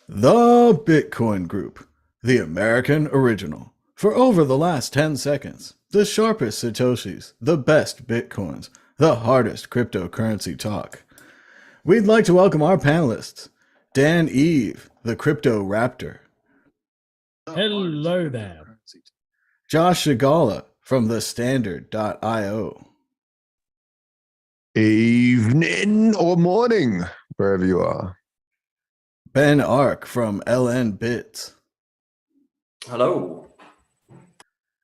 The Bitcoin Group, the American original. For over the last 10 seconds, the sharpest Satoshis, the best Bitcoins, the hardest cryptocurrency talk. We'd like to welcome our panelists, Dan Eve, the Crypto Raptor. Hello there. Josh Shigala from the Standard.io. Evening or morning, wherever you are. Ben Ark from LN Bits. Hello.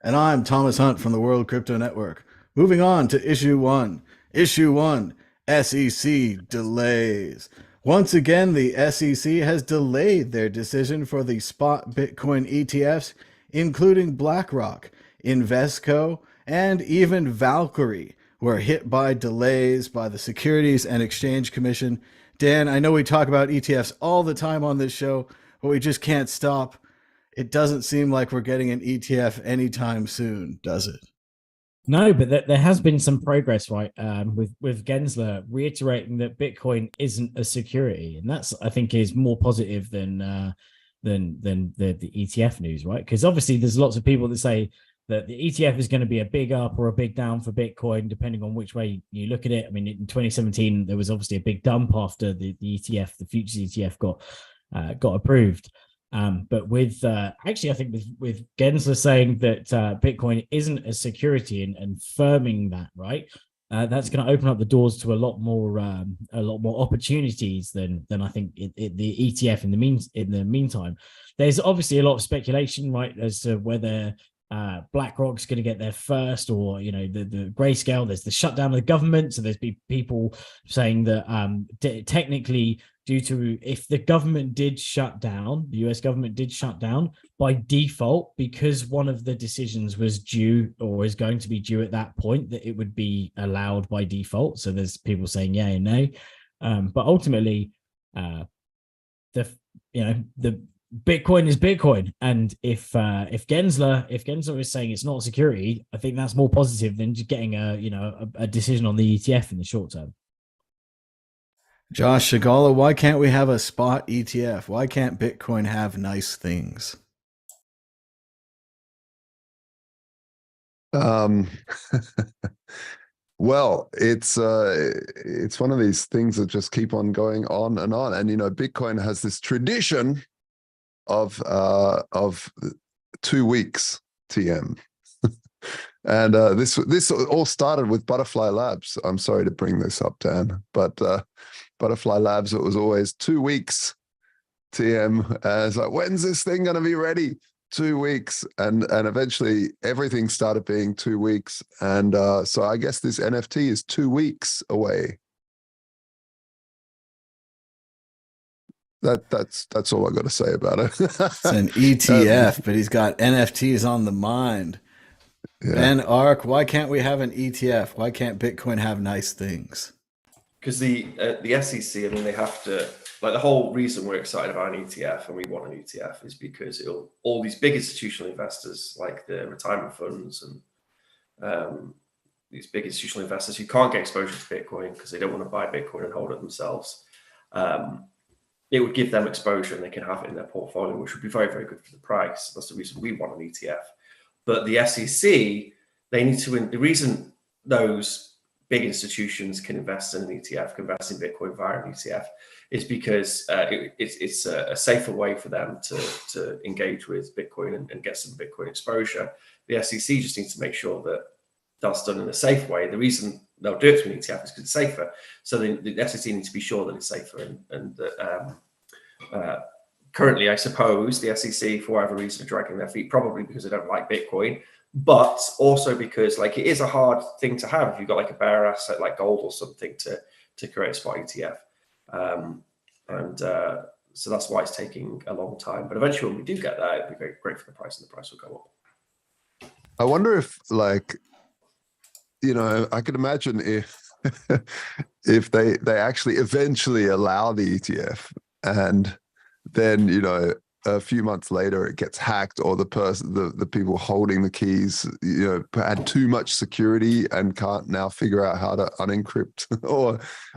And I'm Thomas Hunt from the World Crypto Network. Moving on to issue one. Issue one, SEC delays. Once again, the SEC has delayed their decision for the spot Bitcoin ETFs, including BlackRock, Invesco, and even Valkyrie were hit by delays by the Securities and Exchange Commission. Dan, I know we talk about ETFs all the time on this show, but we just can't stop. It doesn't seem like we're getting an ETF anytime soon, does it? No, but there has been some progress, right? With Gensler reiterating that Bitcoin isn't a security, and that's, I think, is more positive than the ETF news, right? Because obviously there's lots of people that say that the ETF is going to be a big up or a big down for Bitcoin, depending on which way you look at it. I mean, in 2017 there was obviously a big dump after the ETF, the futures ETF, got approved. But with actually, I think with Gensler saying that Bitcoin isn't a security and firming that, right, that's going to open up the doors to a lot more opportunities than I think the ETF in the meantime. There's obviously a lot of speculation, right, as to whether BlackRock's going to get there first, or the grayscale. There's the shutdown of the government, so there's people saying that technically, due to if the government did shut down, the US government did shut down by default, because one of the decisions was due or is going to be due at that point, that it would be allowed by default. So there's people saying yay and nay, but ultimately, the Bitcoin is Bitcoin, and if Gensler is saying it's not a security, I think that's more positive than just getting a decision on the ETF in the short term. Josh Shigala, why can't we have a spot ETF? Why can't Bitcoin have nice things? Well, it's one of these things that just keep on going on. And Bitcoin has this tradition of 2 weeks TM. And this all started with Butterfly Labs. I'm sorry to bring this up, Dan, but Butterfly Labs, it was always 2 weeks TM. It's like, when's this thing going to be ready? 2 weeks. And eventually everything started being 2 weeks. And so I guess this NFT is 2 weeks away. That's all I got to say about it. It's an ETF, but he's got NFTs on the mind. Yeah. Ben Ark, why can't we have an ETF? Why can't Bitcoin have nice things? Because the SEC, I mean, they have to, like, the whole reason we're excited about an ETF and we want an ETF is because all these big institutional investors, like the retirement funds and these big institutional investors who can't get exposure to Bitcoin because they don't want to buy Bitcoin and hold it themselves, it would give them exposure and they can have it in their portfolio, which would be very, very good for the price. That's the reason we want an ETF. But the SEC, they need to, the reason those big institutions can invest in an ETF, can invest in Bitcoin via an ETF, is because it's a safer way for them to engage with Bitcoin and get some Bitcoin exposure. The SEC just needs to make sure that that's done in a safe way. The reason they'll do it through an ETF is because it's safer. So the SEC needs to be sure that it's safer, and that currently, I suppose the SEC, for whatever reason, are dragging their feet, probably because they don't like Bitcoin, but also because, like, it is a hard thing to have if you've got like a bearer asset like gold or something to create a spot ETF. So that's why it's taking a long time. But eventually, when we do get that, it'd be very great for the price, and the price will go up. I wonder if, like, I could imagine if they actually eventually allow the ETF, and then a few months later it gets hacked, or the people holding the keys had too much security and can't now figure out how to unencrypt,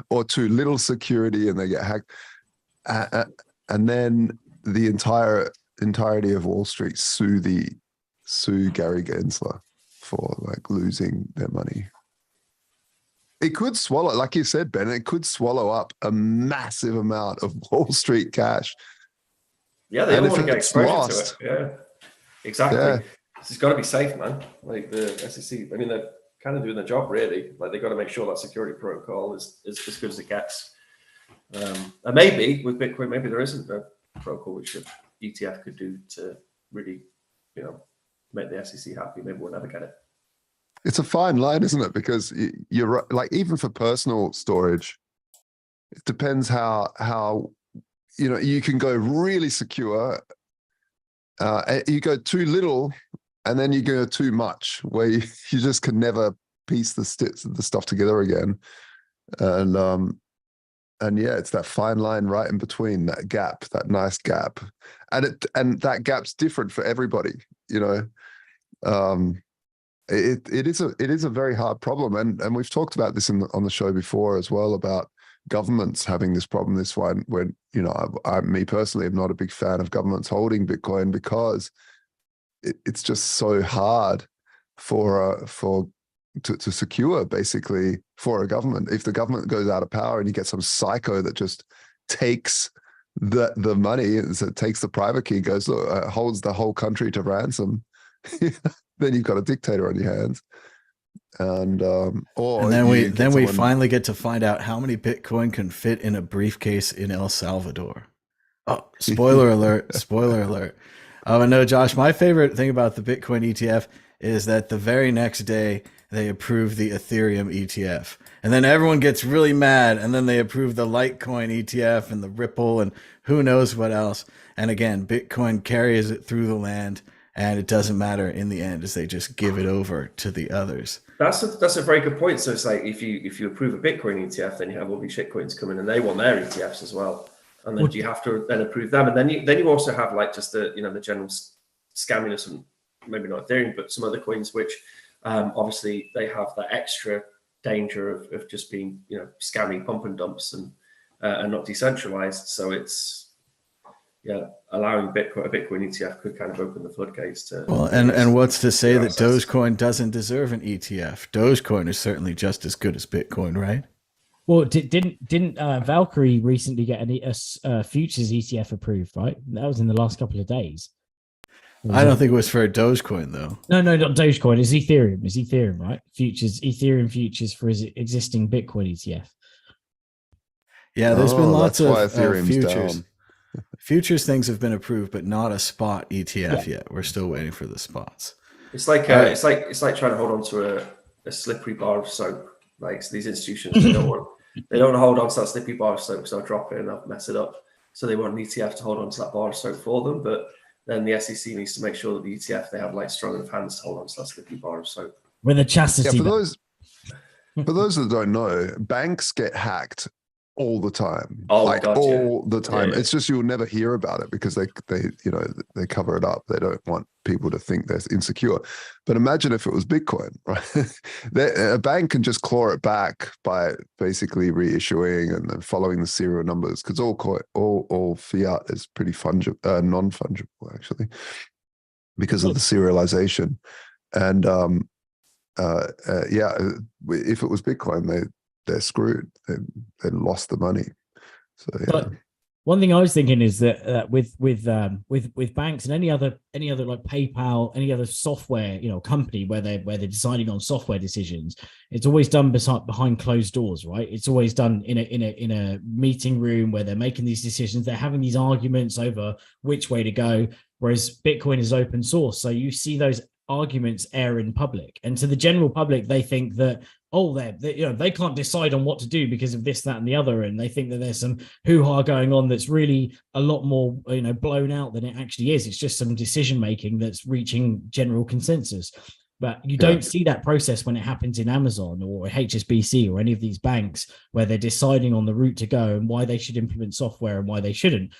or too little security and they get hacked, and then the entirety of Wall Street sue Gary Gensler for like losing their money. It could swallow, like you said, Ben, it could swallow up a massive amount of Wall Street cash. Yeah, they And don't want if to get it's exposure lost, to it. Yeah, exactly. yeah, It's got to be safe, man. Like the SEC, I mean, they're kind of doing their job, really. Like they got to make sure that security protocol is as good as it gets. And maybe with Bitcoin, maybe there isn't a protocol which an ETF could do to really, make the SEC happy. Maybe we'll never get it. it's a fine line, isn't it? Because you're right, like even for personal storage, it depends how you can go really secure. You go too little, and then you go too much, where you just can never piece the stuff together again. And yeah, it's that fine line right in between, that gap, that nice gap, and that gap's different for everybody. It is a very hard problem, and we've talked about this on the show before as well, about governments having this problem. This one, when me personally am not a big fan of governments holding Bitcoin, because it's just so hard to secure, basically, for a government. If the government goes out of power and you get some psycho that just takes the money, so it takes the private key, goes, look, holds the whole country to ransom, then you've got a dictator on your hands. And then we finally get to find out how many Bitcoin can fit in a briefcase in El Salvador. Oh, spoiler alert! Spoiler alert! Oh no, Josh, my favorite thing about the Bitcoin ETF is that the very next day they approve the Ethereum ETF, and then everyone gets really mad, and then they approve the Litecoin ETF and the Ripple and who knows what else. And again, Bitcoin carries it through the land, and it doesn't matter in the end, as they just give it over to the others. That's a very good point. So it's like if you approve a Bitcoin ETF, then you have all these shitcoins coming, and they want their ETFs as well. And then do you have to then approve them? And then you also have like just the the general scamminess, and maybe not Ethereum, but some other coins which obviously they have that extra danger of just being scammy pump and dumps and not decentralized. So it's allowing a Bitcoin ETF could kind of open the floodgates to. Well, and what's to say that Dogecoin doesn't deserve an ETF? Dogecoin is certainly just as good as Bitcoin, right? Well, didn't Valkyrie recently get a futures ETF approved? Right, that was in the last couple of days. I don't think it was for a Dogecoin though. No, not Dogecoin. It's Ethereum. It's Ethereum, right? Ethereum futures for his existing Bitcoin ETF. Yeah, there's been lots of futures. Down. Futures things have been approved, but not a spot ETF yet. We're still waiting for the spots. It's like it's like trying to hold on to a slippery bar of soap. Like, so these institutions, they don't want to hold on to that slippery bar of soap because they'll drop it and they'll mess it up. So they want an ETF to hold on to that bar of soap for them. But then the SEC needs to make sure that the ETF, they have like strong enough hands to hold on to that slippery bar of soap. With a chastity. For those that don't know, banks get hacked all the time, the time. Yeah. It's just you'll never hear about it because they cover it up. They don't want people to think they're insecure. But imagine if it was Bitcoin, right? A bank can just claw it back by basically reissuing and then following the serial numbers, because all fiat is pretty non-fungible actually, because of the serialization. And if it was Bitcoin, they're screwed. They lost the money. So yeah. But one thing I was thinking is that with banks and any other like PayPal, any other software company where they're deciding on software decisions, it's always done behind closed doors, right? It's always done in a meeting room where they're making these decisions. They're having these arguments over which way to go. Whereas Bitcoin is open source, so you see those arguments air in public, and to the general public, they think that they can't decide on what to do because of this, that, and the other, and they think that there's some hoo-ha going on that's really a lot more blown out than it actually is. It's just some decision making that's reaching general consensus. But you don't see that process when it happens in Amazon or HSBC or any of these banks where they're deciding on the route to go and why they should implement software and why they shouldn't.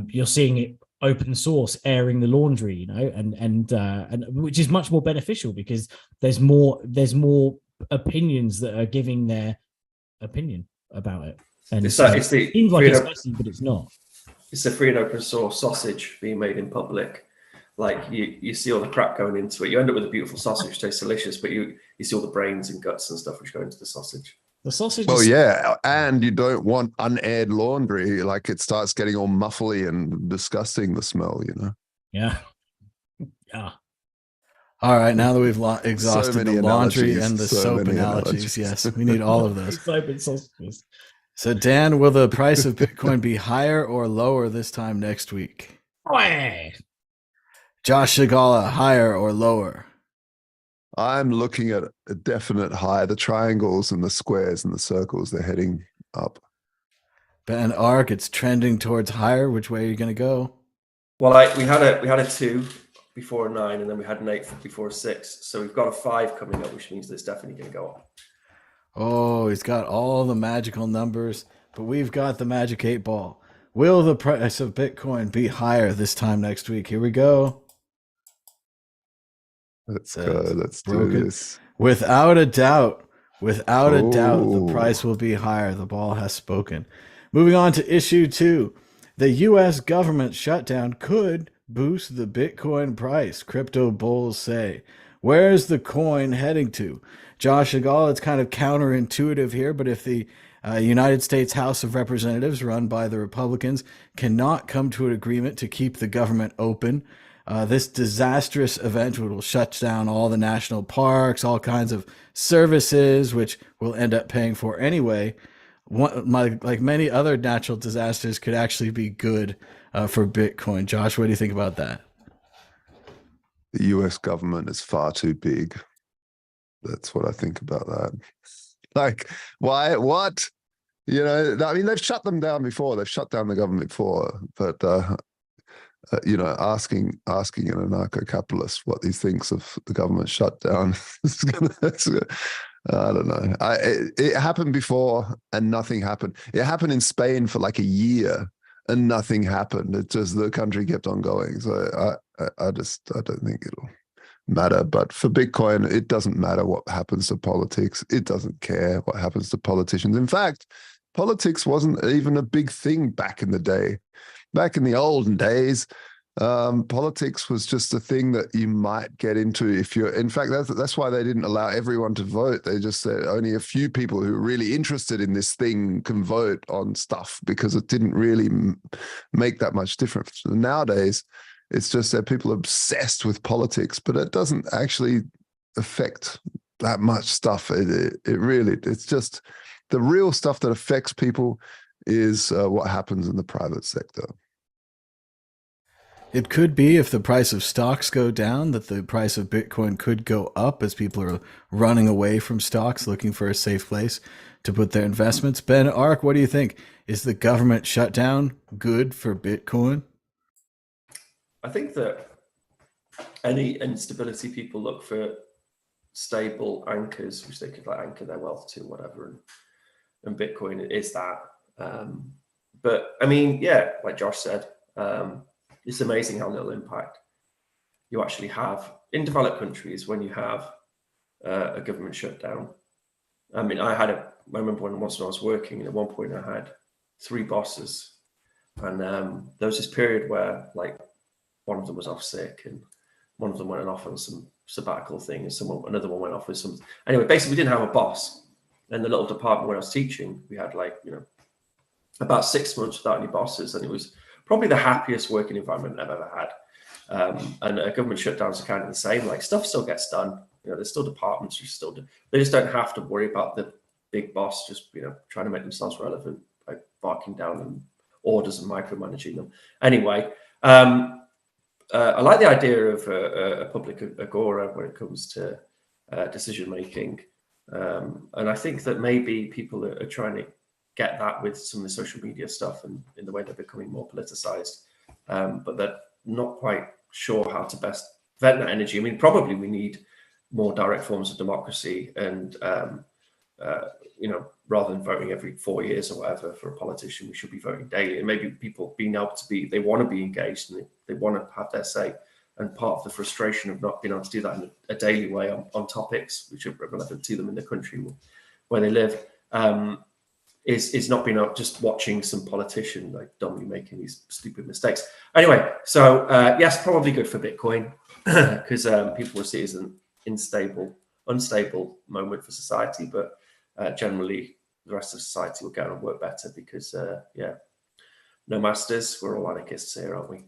You're seeing it open source, airing the laundry, and which is much more beneficial because there's more opinions that are giving their opinion about it. And it's the seems like it's messy, but it's not. it's a free and open source sausage being made in public. Like you see all the crap going into it. You end up with a beautiful sausage, tastes delicious, but you see all the brains and guts and stuff which go into the sausage. The sausage. Well, yeah, and you don't want unaired laundry. Like it starts getting all muffly and disgusting, the smell, you know? Yeah. Yeah. All right, now that we've exhausted many the laundry analogies, and the so soap many analogies, analogies. yes, we need all of those. Excitement sausages. So, Dan, will the price of Bitcoin be higher or lower this time next week? Hey. Josh Shigala, higher or lower? I'm looking at a definite high. The triangles and the squares and the circles, they're heading up. Ben Ark, it's trending towards higher. Which way are you going to go? Well, we had a 2 before a 9, and then we had an 8 before a 6. So we've got a 5 coming up, which means that it's definitely going to go up. Oh, he's got all the magical numbers, but we've got the magic 8 ball. Will the price of Bitcoin be higher this time next week? Here we go. Let's go. Let's do this. Without a doubt, the Oh. price will be higher. The ball has spoken. Moving on to issue 2. The U.S. government shutdown could boost the Bitcoin price, crypto bulls say. Where's the coin heading to? Josh Shigala, it's kind of counterintuitive here, but if the United States House of Representatives, run by the Republicans, cannot come to an agreement to keep the government open, this disastrous event will shut down all the national parks, all kinds of services, which we'll end up paying for anyway. Like many other natural disasters, could actually be good for Bitcoin. Josh, what do you think about that? The US government is far too big. That's what I think about that. Like, why? What? You know, I mean, they've shut them down before. They've shut down the government before. But, you know, asking an anarcho-capitalist what he thinks of the government shutdown, I don't know. It happened before and nothing happened. It happened in Spain for like a year and nothing happened. It just, the country kept on going. So I don't think it'll matter. But for Bitcoin, it doesn't matter what happens to politics. It doesn't care what happens to politicians. In fact, politics wasn't even a big thing back in the day. Back in the olden days, politics was just a thing that you might get into if you're. In fact, that's why they didn't allow everyone to vote. They just said only a few people who are really interested in this thing can vote on stuff, because it didn't really make that much difference. Nowadays, it's just that people are obsessed with politics, but it doesn't actually affect that much stuff. It's just the real stuff that affects people is what happens in the private sector. It could be, if the price of stocks go down, that the price of Bitcoin could go up as people are running away from stocks, looking for a safe place to put their investments. Ben Ark, what do you think? Is the government shutdown good for Bitcoin? I think that any instability, people look for stable anchors, which they could like anchor their wealth to, whatever. And Bitcoin is that. But I mean, yeah, like Josh said, it's amazing how little impact you actually have in developed countries when you have a government shutdown. I mean, I remember once when I was working, and at one point I had 3 bosses, and there was this period where like one of them was off sick, and one of them went off on some sabbatical thing, and another one went off with some. Anyway, basically, we didn't have a boss. In the little department where I was teaching, we had like, you know, about 6 months without any bosses, and it was probably the happiest working environment I've ever had. And government shutdowns are kind of the same. Like, stuff still gets done. You know, there's still departments who still do. They just don't have to worry about the big boss just, you know, trying to make themselves relevant by barking down on orders and micromanaging them. Anyway, I like the idea of a public agora when it comes to decision making. And I think that maybe people are trying to get that with some of the social media stuff and in the way they're becoming more politicized. But they're not quite sure how to best vent that energy. I mean, probably we need more direct forms of democracy, and you know, rather than voting every 4 years or whatever for a politician, we should be voting daily. And maybe people being able to they want to be engaged, and they want to have their say. And part of the frustration of not being able to do that in a daily way on topics which are relevant to them in the country where they live is not being up just watching some politician like dumbly making these stupid mistakes. Anyway, so yes, probably good for Bitcoin because people will see it as an unstable moment for society, but generally the rest of society will go and work better because no masters, we're all anarchists here, aren't we?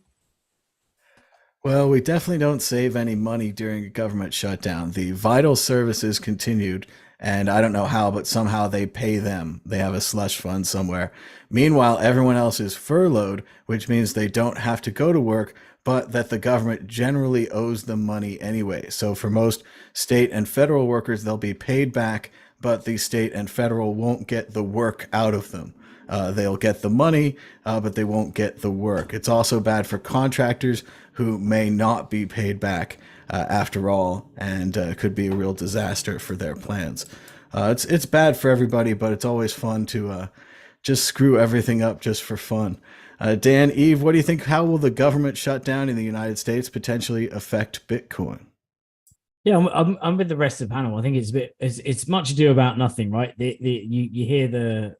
Well, we definitely don't save any money during a government shutdown. The vital services continued, and I don't know how, but somehow they pay them. They have a slush fund somewhere. Meanwhile, everyone else is furloughed, which means they don't have to go to work, but that the government generally owes them money anyway. So for most state and federal workers, they'll be paid back, but the state and federal won't get the work out of them. They'll get the money, but they won't get the work. It's also bad for contractors who may not be paid back after all, and could be a real disaster for their plans. It's bad for everybody, but it's always fun to just screw everything up just for fun. Dan, Eve, what do you think? How will the government shutdown in the United States potentially affect Bitcoin? Yeah, I'm with the rest of the panel. I think it's much ado about nothing, right? You hear the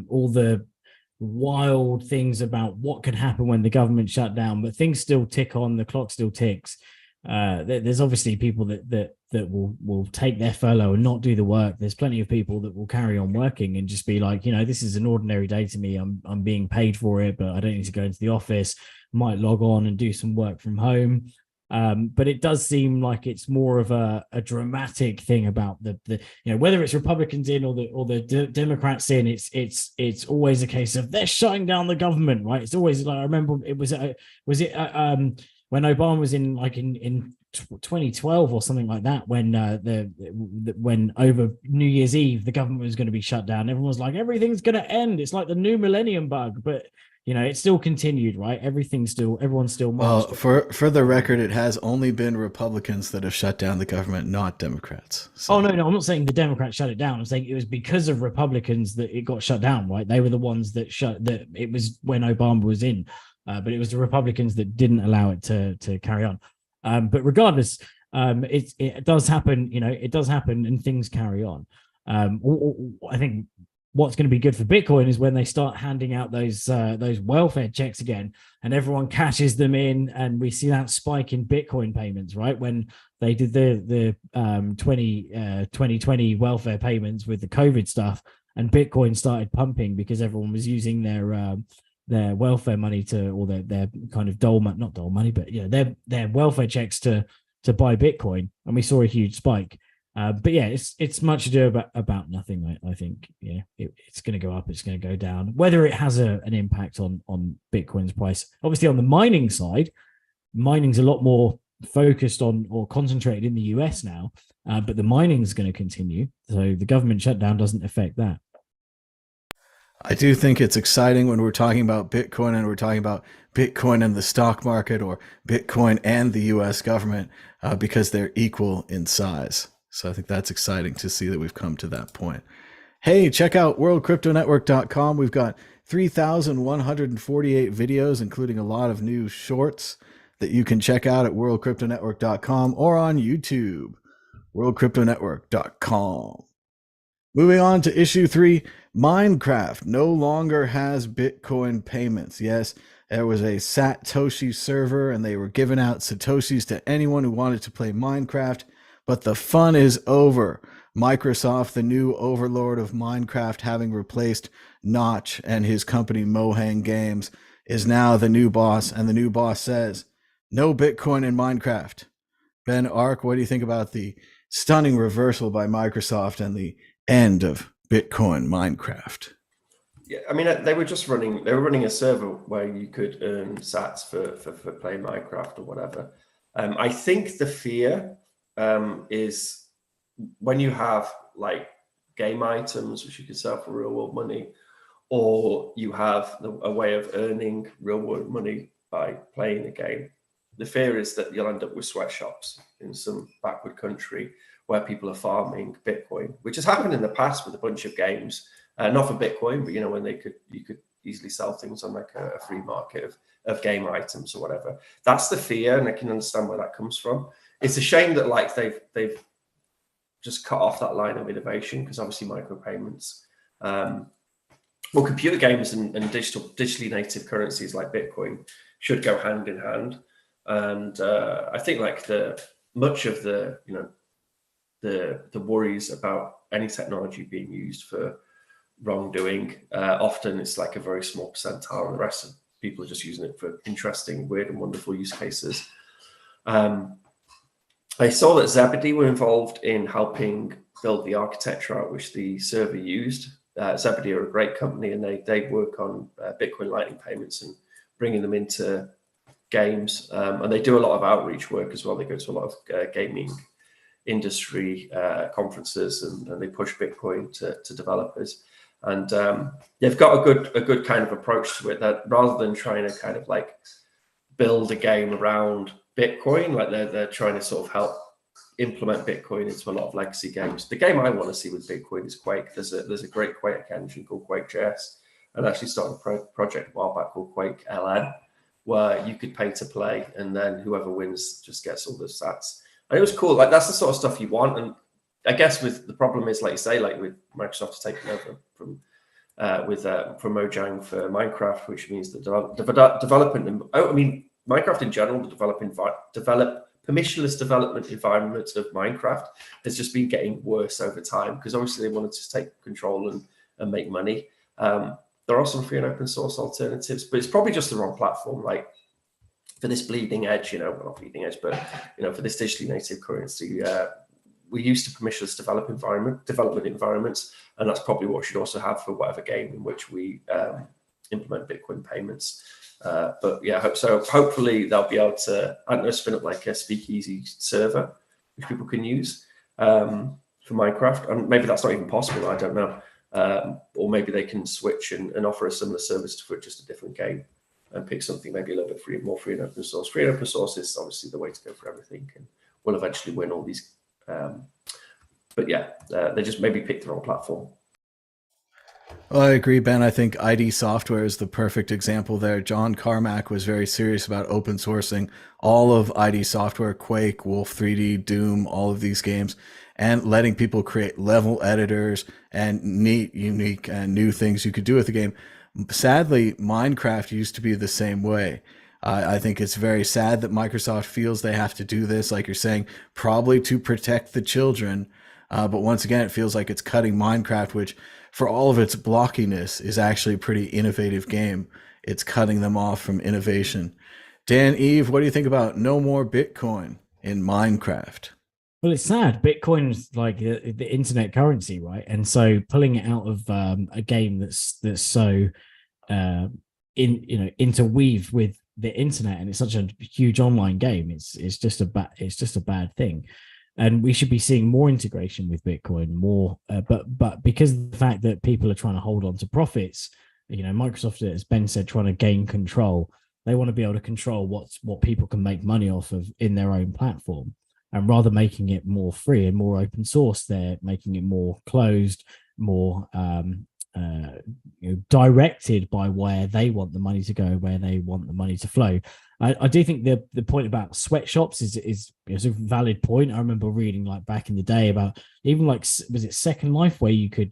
all the wild things about what could happen when the government shut down, but things still tick on, the clock still ticks. There's obviously people that will take their furlough and not do the work. There's plenty of people that will carry on working and just be like, this is an ordinary day to me. I'm being paid for it, but I don't need to go into the office. Might log on and do some work from home. But it does seem like it's more of a dramatic thing about the whether it's Republicans in or the Democrats in. It's always a case of they're shutting down the government, right? It's always like, I remember it was when Obama was in 2012 or something like that, when when over New Year's Eve the government was going to be shut down. Everyone was like, everything's going to end. It's like the new millennium bug, but it still continued, right? Everyone's still marched. Well, for the record, it has only been Republicans that have shut down the government, not Democrats. So. Oh, no, I'm not saying the Democrats shut it down. I'm saying it was because of Republicans that it got shut down, right? They were the ones that it was when Obama was in, but it was the Republicans that didn't allow it to carry on. But regardless, it does happen, it does happen and things carry on. I think what's going to be good for Bitcoin is when they start handing out those welfare checks again, and everyone cashes them in, and we see that spike in Bitcoin payments, right? When they did the 2020 welfare payments with the COVID stuff, and Bitcoin started pumping because everyone was using their welfare money or their kind of not dole money, but their welfare checks to buy Bitcoin, and we saw a huge spike. But yeah, it's much ado about nothing. I think it's going to go up, it's going to go down. Whether it has an impact on Bitcoin's price, obviously on the mining side, mining's a lot more focused on or concentrated in the US now, but the mining's going to continue, so the government shutdown doesn't affect that. I do think it's exciting when we're talking about Bitcoin and we're talking about Bitcoin and the stock market, or Bitcoin and the US government, because they're equal in size. So I think that's exciting to see that we've come to that point. Hey, check out worldcryptonetwork.com. We've got 3,148 videos, including a lot of new shorts that you can check out at worldcryptonetwork.com or on YouTube, worldcryptonetwork.com. Moving on to issue 3, Minecraft no longer has Bitcoin payments. Yes, there was a Satoshi server, and they were giving out Satoshis to anyone who wanted to play Minecraft. But the fun is over. Microsoft, the new overlord of Minecraft, having replaced Notch and his company Mohang Games, is now the new boss, and the new boss says, no Bitcoin in Minecraft. Ben Ark, what do you think about the stunning reversal by Microsoft and the end of Bitcoin Minecraft? Yeah, I mean, they were running a server where you could earn sats for playing Minecraft or whatever. I think the fear is when you have like game items which you can sell for real world money, or you have a way of earning real world money by playing the game. The fear is that you'll end up with sweatshops in some backward country where people are farming Bitcoin, which has happened in the past with a bunch of games, not for Bitcoin, but when you could easily sell things on like a free market of game items or whatever. That's the fear, and I can understand where that comes from. It's a shame that like they've just cut off that line of innovation, because obviously micropayments well, computer games and digitally native currencies like Bitcoin should go hand in hand. And I think like much of the worries about any technology being used for wrongdoing, often it's like a very small percentile, and the rest of people are just using it for interesting, weird, and wonderful use cases. I saw that Zebedee were involved in helping build the architecture out which the server used. Zebedee are a great company, and they work on Bitcoin Lightning payments and bringing them into games. And they do a lot of outreach work as well. They go to a lot of gaming industry conferences, and they push Bitcoin to developers. And they've got a good kind of approach to it, that rather than trying to kind of like build a game around Bitcoin, like they're trying to sort of help implement Bitcoin into a lot of legacy games. The game I want to see with Bitcoin is Quake. There's a great Quake engine called Quake.js, and I actually started a project a while back called Quake LN, where you could pay to play, and then whoever wins just gets all the stats. And it was cool. Like that's the sort of stuff you want. And I guess with the problem is, like you say, like with Microsoft taking over from Mojang for Minecraft, which means the development. I mean, Minecraft in general, the permissionless development environment of Minecraft has just been getting worse over time, because obviously they wanted to take control and make money. There are some free and open source alternatives, but it's probably just the wrong platform. Like for this bleeding edge, well, not bleeding edge, but for this digitally native currency, we're used to permissionless development environments, and that's probably what we should also have for whatever game in which we implement Bitcoin payments. But yeah, I hope so. Hopefully they'll be able to, I don't know, spin up like a speakeasy server which people can use for Minecraft. And maybe that's not even possible, I don't know. Or maybe they can switch and offer a similar service for just a different game and pick something maybe a little bit more free and open source. Free and open source is obviously the way to go for everything, and we'll eventually win all these. But yeah, they just maybe picked the wrong platform. Well, I agree, Ben. I think ID Software is the perfect example there. John Carmack was very serious about open sourcing all of ID Software, Quake, Wolf 3D, Doom, all of these games, and letting people create level editors and neat, unique, and new things you could do with the game. Sadly, Minecraft used to be the same way. I think it's very sad that Microsoft feels they have to do this, like you're saying, probably to protect the children. But once again, it feels like it's cutting Minecraft, which for all of its blockiness is actually a pretty innovative game. It's cutting them off from innovation. Dan, Eve, what do you think about no more Bitcoin in Minecraft? Well, it's sad. Bitcoin is like the internet currency, right? And so pulling it out of a game that's so interweaved with the internet, and it's such a huge online game, it's just a bad thing. And we should be seeing more integration with Bitcoin, but because of the fact that people are trying to hold on to profits, Microsoft, as Ben said, trying to gain control. They want to be able to control what people can make money off of in their own platform. And rather making it more free and more open source, they're making it more closed, more directed by where they want the money to go, where they want the money to flow. I do think the point about sweatshops is a valid point. I remember reading like back in the day about even like, was it Second Life, where you could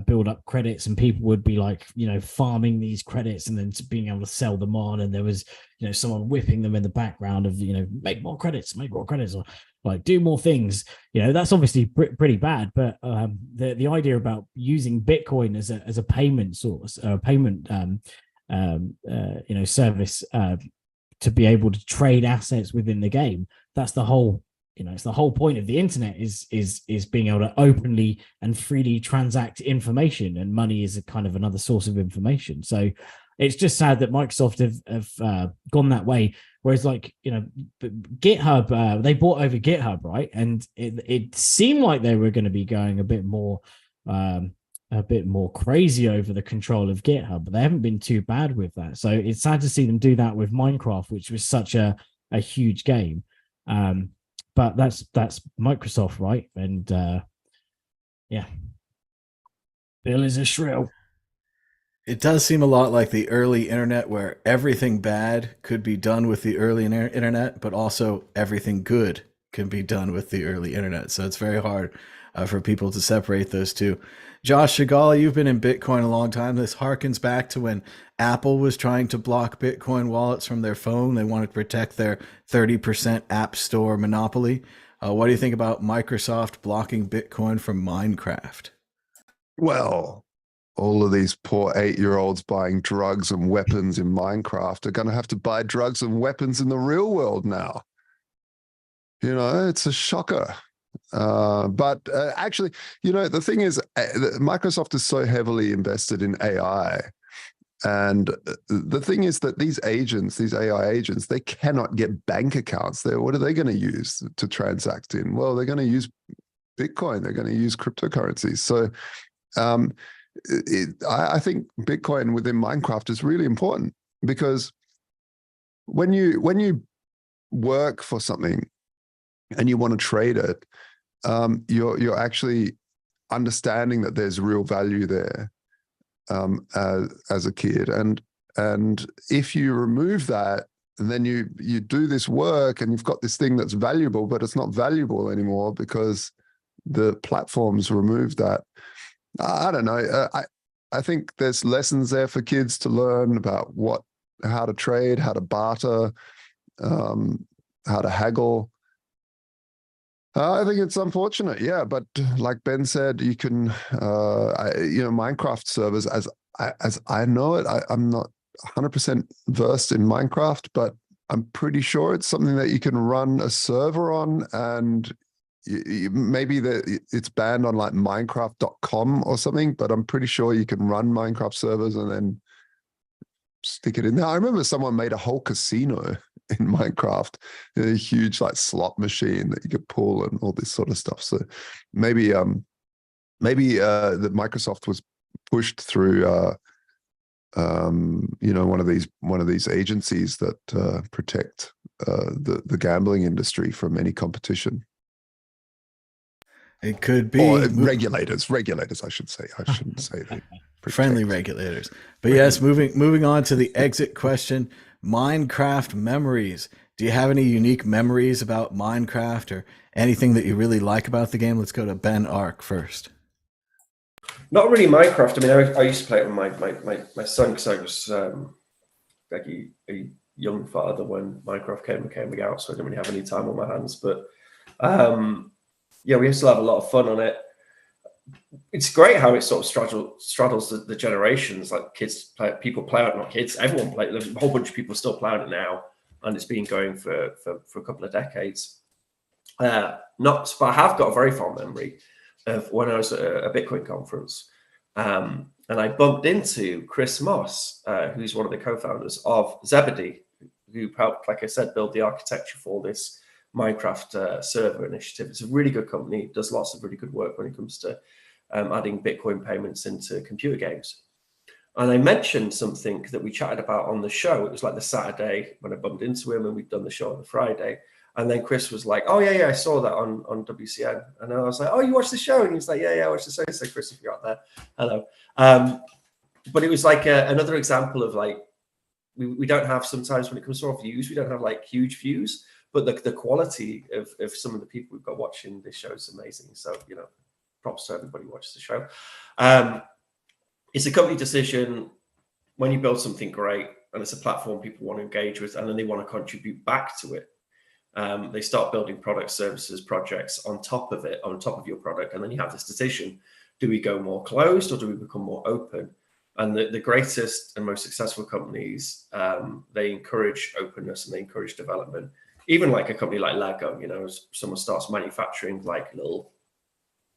build up credits and people would be like farming these credits and then being able to sell them on, and there was someone whipping them in the background of make more credits, or like do more things. That's obviously pretty bad, but the idea about using Bitcoin as a payment source, payment service, to be able to trade assets within the game, that's the whole it's the whole point of the internet, is being able to openly and freely transact information, and money is a kind of another source of information. So it's just sad that Microsoft have gone that way. Whereas like, GitHub, they bought over GitHub, right? And it seemed like they were going to be going a bit more crazy over the control of GitHub, but they haven't been too bad with that. So it's sad to see them do that with Minecraft, which was such a huge game. But that's Microsoft, right? And yeah, Bill is a shrill. It does seem a lot like the early internet, where everything bad could be done with the early internet, but also everything good can be done with the early internet. So it's very hard. for people to separate those two. Josh Shigala, you've been in Bitcoin a long time. This harkens back to when Apple was trying to block Bitcoin wallets from their phone. They wanted to protect their 30% App Store monopoly. What do you think about Microsoft blocking Bitcoin from Minecraft? Well, all of these poor 8-year-olds buying drugs and weapons in Minecraft are going to have to buy drugs and weapons in the real world now. You know, it's a shocker. But actually, you know, the thing is, Microsoft is so heavily invested in AI. And the thing is that these agents, these AI agents, they cannot get bank accounts. What are they going to use to transact in? Well, they're going to use Bitcoin. They're going to use cryptocurrencies. So I think Bitcoin within Minecraft is really important, because when you work for something and you want to trade it, you're actually understanding that there's real value there as a kid, and if you remove that, and then you do this work and you've got this thing that's valuable, but it's not valuable anymore because the platforms remove that. I don't know. I think there's lessons there for kids to learn about how to trade, how to barter, how to haggle. I think it's unfortunate, yeah. But like Ben said, you can, Minecraft servers, as I know it, I'm not 100% versed in Minecraft, but I'm pretty sure it's something that you can run a server on, and maybe it's banned on like Minecraft.com or something, but I'm pretty sure you can run Minecraft servers and then stick it in there. I remember someone made a whole casino in Minecraft, a huge like slot machine that you could pull and all this sort of stuff. So maybe that Microsoft was pushed through one of these agencies that protect the gambling industry from any competition. It could be regulators, I should say. I shouldn't say that. Friendly regulators. But yes, moving on to the exit question, Minecraft memories. Do you have any unique memories about Minecraft or anything that you really like about the game? Let's go to Ben Ark first. Not really Minecraft. I mean, I used to play it with my son, because I was like a young father when Minecraft came out, so I didn't really have any time on my hands. But yeah, we still have a lot of fun on it. It's great how it sort of straddles the generations. Like people play on it, not kids. Everyone play. There's a whole bunch of people still play on it now, and it's been going for a couple of decades. But I have got a very fond memory of when I was at a Bitcoin conference, and I bumped into Chris Moss, who's one of the co-founders of Zebedee, who helped, like I said, build the architecture for this Minecraft server initiative. It's a really good company. It does lots of really good work when it comes to adding Bitcoin payments into computer games. And I mentioned something that we chatted about on the show. It was like the Saturday when I bumped into him, and we'd done the show on the Friday. And then Chris was like, "Oh yeah, I saw that on WCN." And I was like, "Oh, you watched the show?" And he was like, "Yeah, I watched the show." So Chris, if you're out there, hello. But it was like another example of like we don't have, sometimes when it comes to our views, we don't have like huge views, but the quality of some of the people we've got watching this show is amazing. So props to everybody who watches the show. It's a company decision when you build something great, and it's a platform people want to engage with, and then they want to contribute back to it. They start building products, services, projects on top of it, on top of your product. And then you have this decision: do we go more closed or do we become more open? And the greatest and most successful companies, they encourage openness and they encourage development. Even like a company like Lego, as someone starts manufacturing like little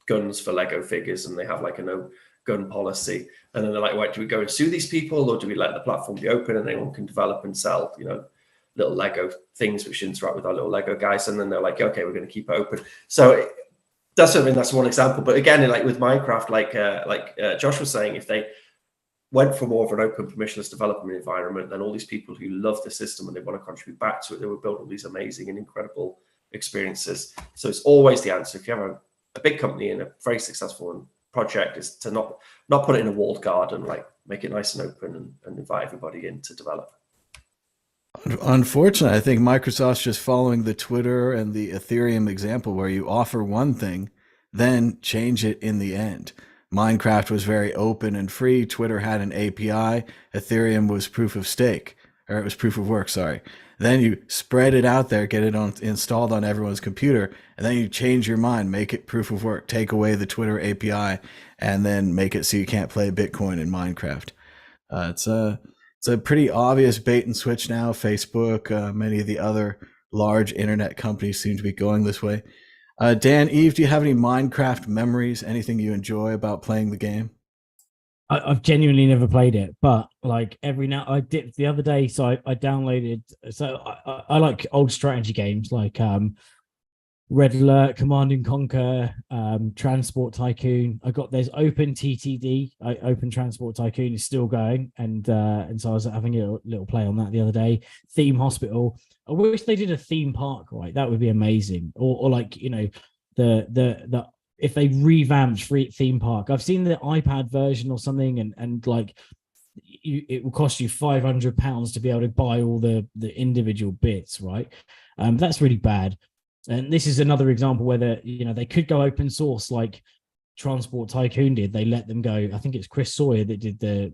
guns for Lego figures, and they have like a no gun policy. And then they're like, wait, do we go and sue these people, or do we let the platform be open and anyone can develop and sell, little Lego things which interact with our little Lego guys? And then they're like, okay, we're going to keep it open. So that's one example. But again, like with Minecraft, like Josh was saying, if they went for more of an open, permissionless development environment, then all these people who love the system and they want to contribute back to it, they would build all these amazing and incredible experiences. So it's always the answer. If you have a big company and a very successful project, is to not put it in a walled garden, like make it nice and open and invite everybody in to develop. Unfortunately, I think Microsoft's just following the Twitter and the Ethereum example, where you offer one thing then change it in the end. Minecraft was very open and free. Twitter had an API. Ethereum was proof of stake, or it was proof of work, sorry. Then you spread it out there, get it installed on everyone's computer, and then you change your mind, make it proof of work, take away the Twitter API, and then make it so you can't play Bitcoin in Minecraft. It's a pretty obvious bait and switch now. Facebook, many of the other large internet companies seem to be going this way. Dan, Eve, do you have any Minecraft memories? Anything you enjoy about playing the game? I've genuinely never played it, but like every now I dipped the other day, so I downloaded. So I like old strategy games like Red Alert, Command and Conquer, Transport Tycoon. I got there's Open TTD, Open Transport Tycoon is still going, and so I was having a little play on that the other day. Theme Hospital. I wish they did a theme park, right? That would be amazing. Or like the if they revamped free theme park. I've seen the iPad version or something, and like it will cost you £500 to be able to buy all the individual bits, right? That's really bad. And this is another example where they could go open source like Transport Tycoon did. They let them go. I think it's Chris Sawyer that did I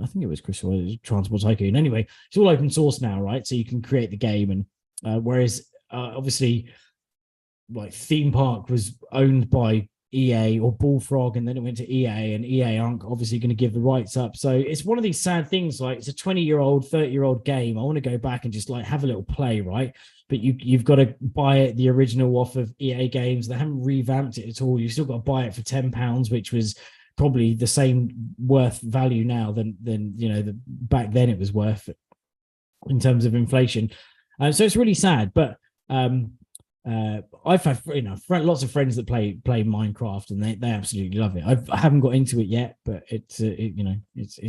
think it was Chris Sawyer, Transport Tycoon. Anyway, it's all open source now, right? So you can create the game. And whereas obviously like Theme Park was owned by EA or Bullfrog, and then it went to EA, and EA aren't obviously going to give the rights up. So it's one of these sad things. Like it's a 20-year-old, 30-year-old game. I want to go back and just like have a little play, right? But you've got to buy it, the original off of EA Games. They haven't revamped it at all. You've still got to buy it for £10, which was probably the same worth value now than back then it was worth in terms of inflation. So it's really sad. But I've had lots of friends that play Minecraft, and they absolutely love it. I haven't got into it yet, but it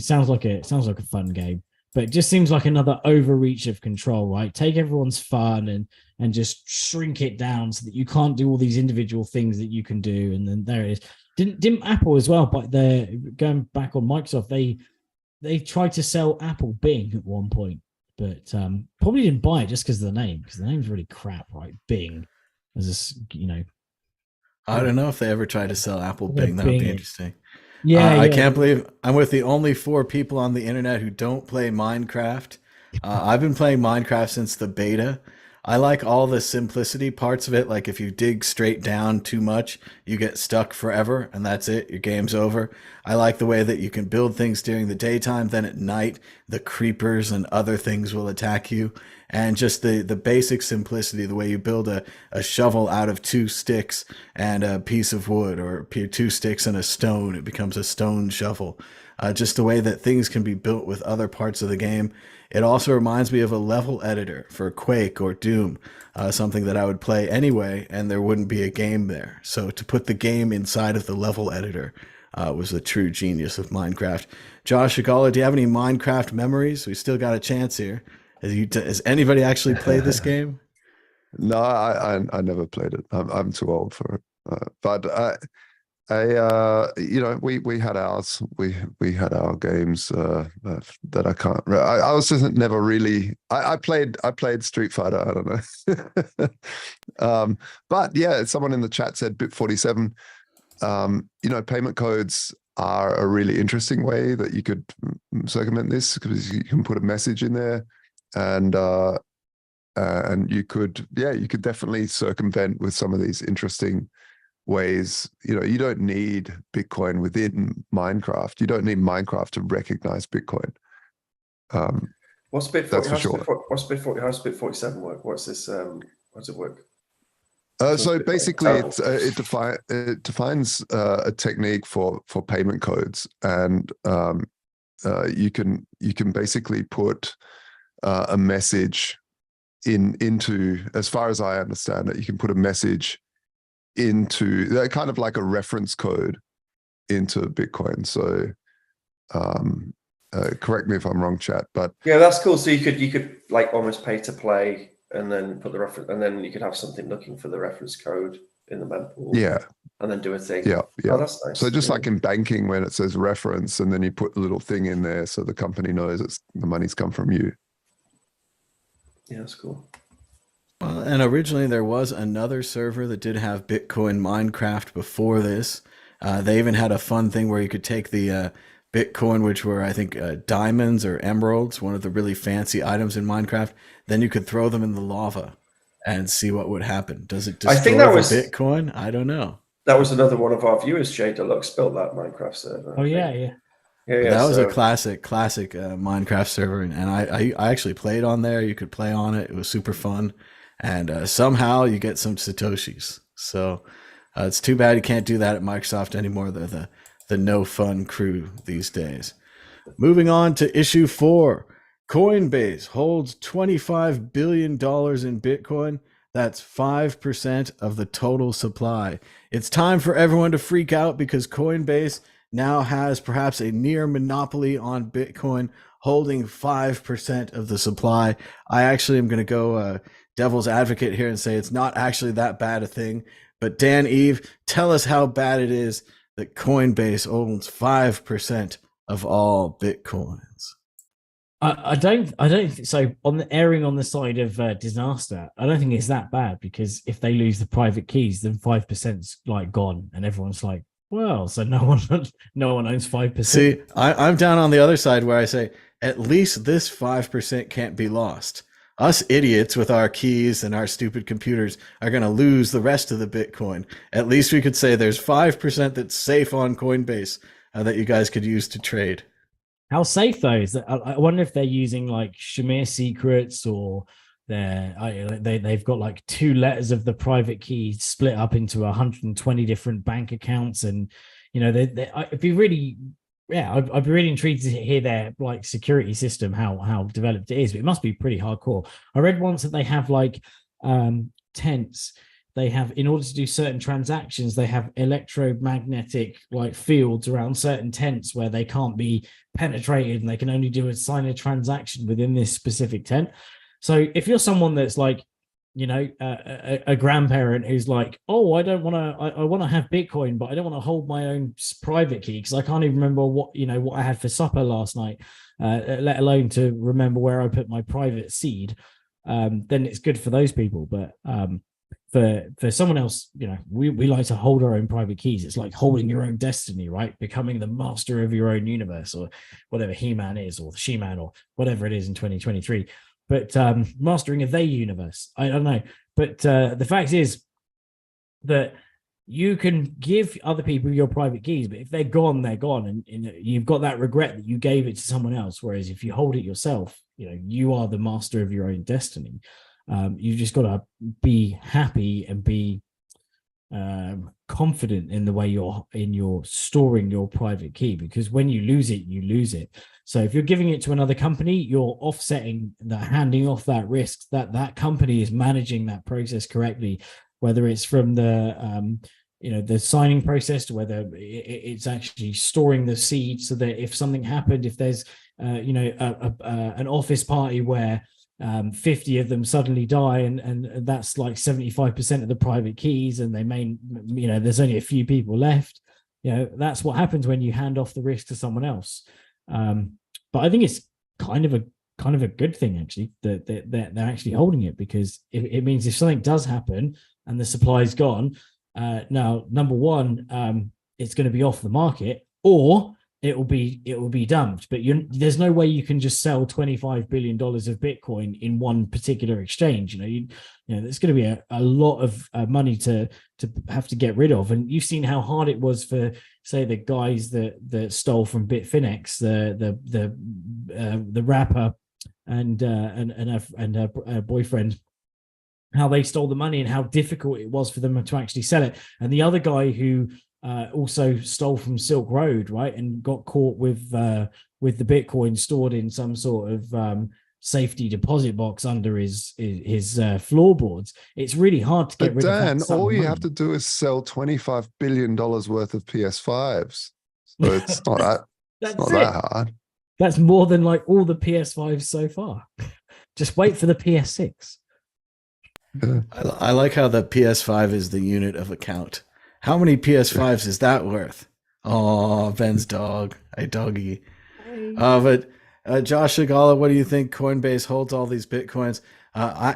sounds like a fun game. But it just seems like another overreach of control, right? Take everyone's fun and just shrink it down so that you can't do all these individual things that you can do. And then there it is. Didn't Apple as well? But they're going back on Microsoft. They tried to sell Apple Bing at one point, but probably didn't buy it just because of the name, because the name's really crap, right? Bing, as I don't know if they ever tried to sell Apple Bing. That would be interesting. Yeah, I can't believe I'm with the only 4 people on the internet who don't play Minecraft. I've been playing Minecraft since the beta. I like all the simplicity parts of it. Like if you dig straight down too much, you get stuck forever, and that's it. Your game's over. I like the way that you can build things during the daytime. Then at night, the creepers and other things will attack you. And just the basic simplicity, the way you build a shovel out of 2 sticks and a piece of wood, or 2 sticks and a stone, it becomes a stone shovel. Just the way that things can be built with other parts of the game. It also reminds me of a level editor for Quake or Doom, something that I would play anyway, and there wouldn't be a game there. So to put the game inside of the level editor was the true genius of Minecraft. Josh Agala, do you have any Minecraft memories? We still got a chance here. Has anybody actually played this game? No, I never played it. I'm too old for it. But we had ours. We had our games that I can't. I was just never really. I played Street Fighter. I don't know. But yeah, someone in the chat said Bit47. Payment codes are a really interesting way that you could circumvent this, because you can put a message in there, and you could definitely circumvent with some of these interesting ways. You don't need Bitcoin within Minecraft. You don't need Minecraft to recognize Bitcoin. What's Bit? That's for sure. What's Bit? How's Bit47 work? What's this? How does it work? So basically, it defines a technique for payment codes, and you can basically put a message into, as far as I understand it, you can put a message into kind of like a reference code into Bitcoin. So correct me if I'm wrong, chat, but yeah, that's cool. So you could like almost pay to play, and then put the reference, and then you could have something looking for the reference code in the mempool. Yeah. And then do a thing. Yeah. Oh, that's nice. So just like in banking, when it says reference, and then you put a little thing in there so the company knows the money's come from you. Yeah, that's cool. Well, and originally there was another server that did have Bitcoin Minecraft before this. They even had a fun thing where you could take the Bitcoin, which were, I think, diamonds or emeralds, one of the really fancy items in Minecraft. Then you could throw them in the lava and see what would happen. Does it I destroy think that the was Bitcoin? I don't know. that was another one of our viewers, Jay Deluxe, built that Minecraft server. Oh I yeah, think. yeah. Yeah. That was a So classic Minecraft server, and I actually played on there. You could play on it; it was super fun, and somehow you get some satoshis. So it's too bad you can't do that at Microsoft anymore. They're the no fun crew these days. Moving on to issue 4, Coinbase holds $25 billion in Bitcoin. That's 5% of the total supply. It's time for everyone to freak out because Coinbase now has perhaps a near monopoly on Bitcoin, holding 5% of the supply. I actually am going to go devil's advocate here and say it's not actually that bad a thing. But Dan, Eve, tell us how bad it is that Coinbase owns 5% of all Bitcoins. I don't think so. On the erring on the side of disaster, I don't think it's that bad, because if they lose the private keys, then 5%'s like gone, and everyone's like, well, so no one owns 5%. See, I'm down on the other side where I say at least this 5% can't be lost. Us idiots with our keys and our stupid computers are going to lose the rest of the Bitcoin. At least we could say there's 5% that's safe on Coinbase that you guys could use to trade. How safe though is that? I wonder if they're using like Shamir secrets, or they've got like 2 letters of the private key split up into 120 different bank accounts, and it'd be really, I'd be really intrigued to hear their like security system, how developed it is. But it must be pretty hardcore. I read once that they have like tents. They have, in order to do certain transactions, they have electromagnetic like fields around certain tents where they can't be penetrated, and they can only sign a transaction within this specific tent. So if you're someone that's like, a grandparent who's like, oh, I don't want to, I want to have Bitcoin, but I don't want to hold my own private key because I can't even remember what I had for supper last night, let alone to remember where I put my private seed. Then it's good for those people, but for someone else, we like to hold our own private keys. It's like holding your own destiny, right? Becoming the master of your own universe, or whatever He-Man is, or She-Man, or whatever it is in 2023. But mastering of their universe, I don't know. But the fact is that you can give other people your private keys, but if they're gone, they're gone, and you've got that regret that you gave it to someone else. Whereas if you hold it yourself, you are the master of your own destiny. You've just got to be happy and be confident in the way you're storing your private key, because when you lose it, you lose it. So if you're giving it to another company, you're offsetting handing off that risk that company is managing that process correctly, whether it's from the the signing process to whether it's actually storing the seed, so that if something happened, if there's an office party where 50 of them suddenly die, and that's like 75% of the private keys, and they may, there's only a few people left. That's what happens when you hand off the risk to someone else. But I think it's kind of a good thing, actually, that they're actually holding it, because it means if something does happen and the supply's gone, now number one, it's going to be off the market, or it will be dumped. But there's no way you can just sell $25 billion of Bitcoin in one particular exchange. There's going to be a lot of money to have to get rid of. And you've seen how hard it was for, say, the guys that stole from Bitfinex, the rapper and her boyfriend, how they stole the money and how difficult it was for them to actually sell it. And the other guy who also stole from Silk Road, right, and got caught with the Bitcoin stored in some sort of safety deposit box under his floorboards. It's really hard to get rid of that. Dan, all you have to do is sell $25 billion worth of PS5s. So it's not that. It's not that hard. That's more than like all the PS5s so far. Just wait for the PS6. Yeah. I like how the PS5 is the unit of account. How many PS5s is that worth? Oh, Ben's dog. Hey, doggy. But Josh Shigala, what do you think? Coinbase holds all these Bitcoins.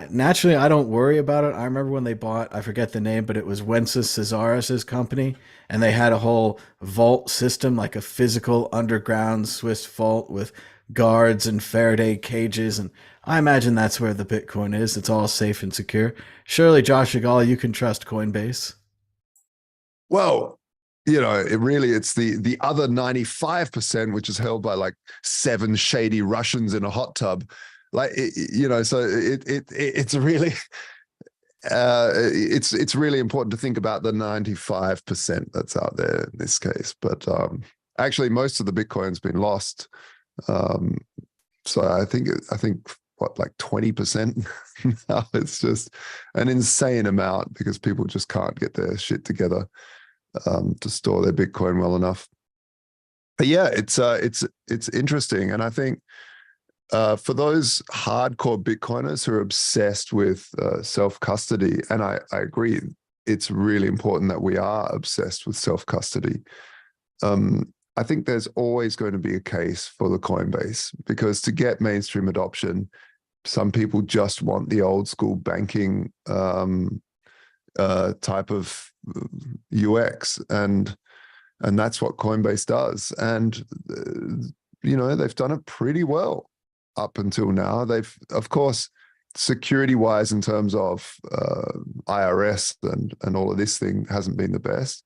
Naturally, I don't worry about it. I remember when they bought, I forget the name, but it was Wences Cesaris's company, and they had a whole vault system, like a physical underground Swiss vault with guards and Faraday cages. And I imagine that's where the Bitcoin is. It's all safe and secure. Surely, Josh Shigala, you can trust Coinbase. Well, it's the other 95%, which is held by like 7 shady Russians in a hot tub. Like, so it's really, it's really important to think about the 95% that's out there in this case. But actually, most of the Bitcoin's been lost. So I think what, like 20% now. It's just an insane amount because people just can't get their shit together to store their Bitcoin well enough. But yeah, it's interesting, and I think for those hardcore Bitcoiners who are obsessed with self-custody, and I agree, it's really important that we are obsessed with self-custody. I think there's always going to be a case for the Coinbase, because to get mainstream adoption, some people just want the old school banking type of UX, and that's what Coinbase does. And they've done it pretty well up until now. They've, of course, security wise, in terms of IRS and all of this thing, hasn't been the best.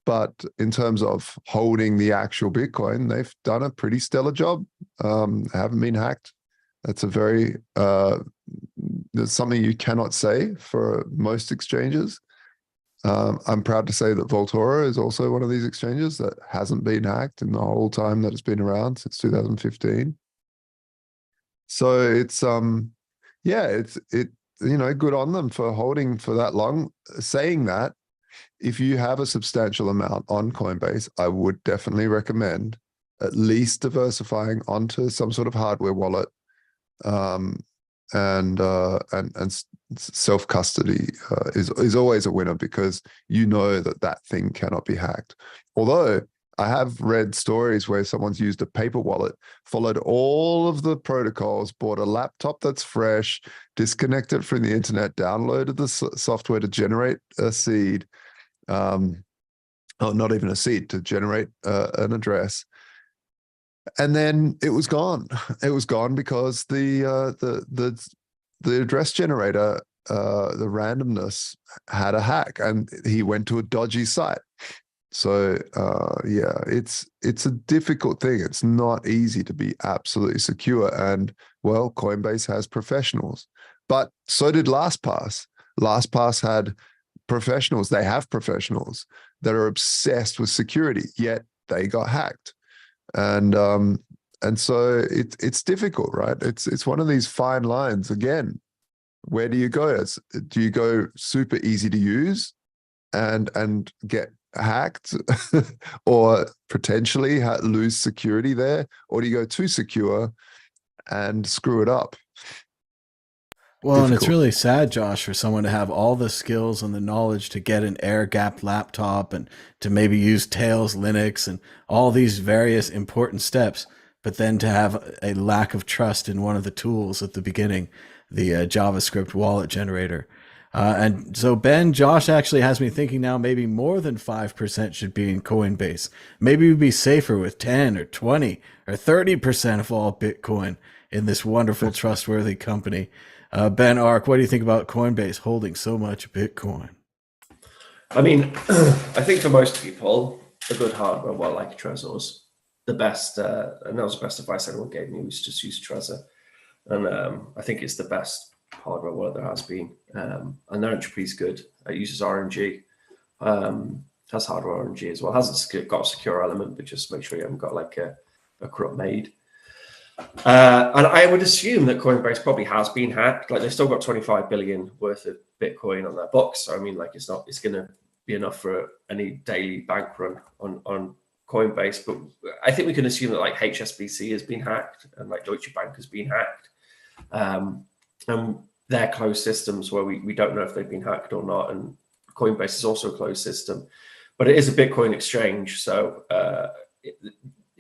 But in terms of holding the actual Bitcoin, they've done a pretty stellar job. Haven't been hacked. That's that's something you cannot say for most exchanges. I'm proud to say that Vaultoro is also one of these exchanges that hasn't been hacked in the whole time that it's been around, since 2015. So it's good on them for holding for that long. Saying that, if you have a substantial amount on Coinbase, I would definitely recommend at least diversifying onto some sort of hardware wallet, and self-custody is always a winner, because that thing cannot be hacked. Although I have read stories where someone's used a paper wallet, followed all of the protocols, bought a laptop that's fresh, disconnected from the internet, downloaded the software to generate a seed, not even a seed, to generate an address. And then it was gone. It was gone because the address generator, the randomness, had a hack, and he went to a dodgy site. So it's a difficult thing. It's not easy to be absolutely secure. And well, Coinbase has professionals, but so did LastPass. LastPass had professionals. They have professionals that are obsessed with security, yet they got hacked. And so it's difficult, right? It's one of these fine lines. Again, where do you go? Do you go super easy to use and get hacked, or potentially lose security there, or do you go too secure and screw it up? Well, and it's really sad, Josh, for someone to have all the skills and the knowledge to get an air-gapped laptop and to maybe use Tails Linux and all these various important steps, but then to have a lack of trust in one of the tools at the beginning, the JavaScript wallet generator. And so, Ben, Josh actually has me thinking now maybe more than 5% should be in Coinbase. Maybe we'd be safer with 10 or 20 or 30% of all Bitcoin in this wonderful, trustworthy company. Ben Ark, what do you think about Coinbase holding so much Bitcoin? I mean, I think for most people, a good hardware wallet like Trezor's the best, and that was the best advice anyone gave me, was just use Trezor. And I think it's the best hardware wallet there has been. And their entropy is good. It uses RNG, has hardware RNG as well. Hasn't got a secure element, but just make sure you haven't got like a corrupt maid. And I would assume that Coinbase probably has been hacked. Like, they've still got 25 billion worth of Bitcoin on their books. So I mean, like, it's going to be enough for any daily bank run on Coinbase. But I think we can assume that like HSBC has been hacked and like Deutsche Bank has been hacked. And they're closed systems where we don't know if they've been hacked or not. And Coinbase is also a closed system, but it is a Bitcoin exchange. So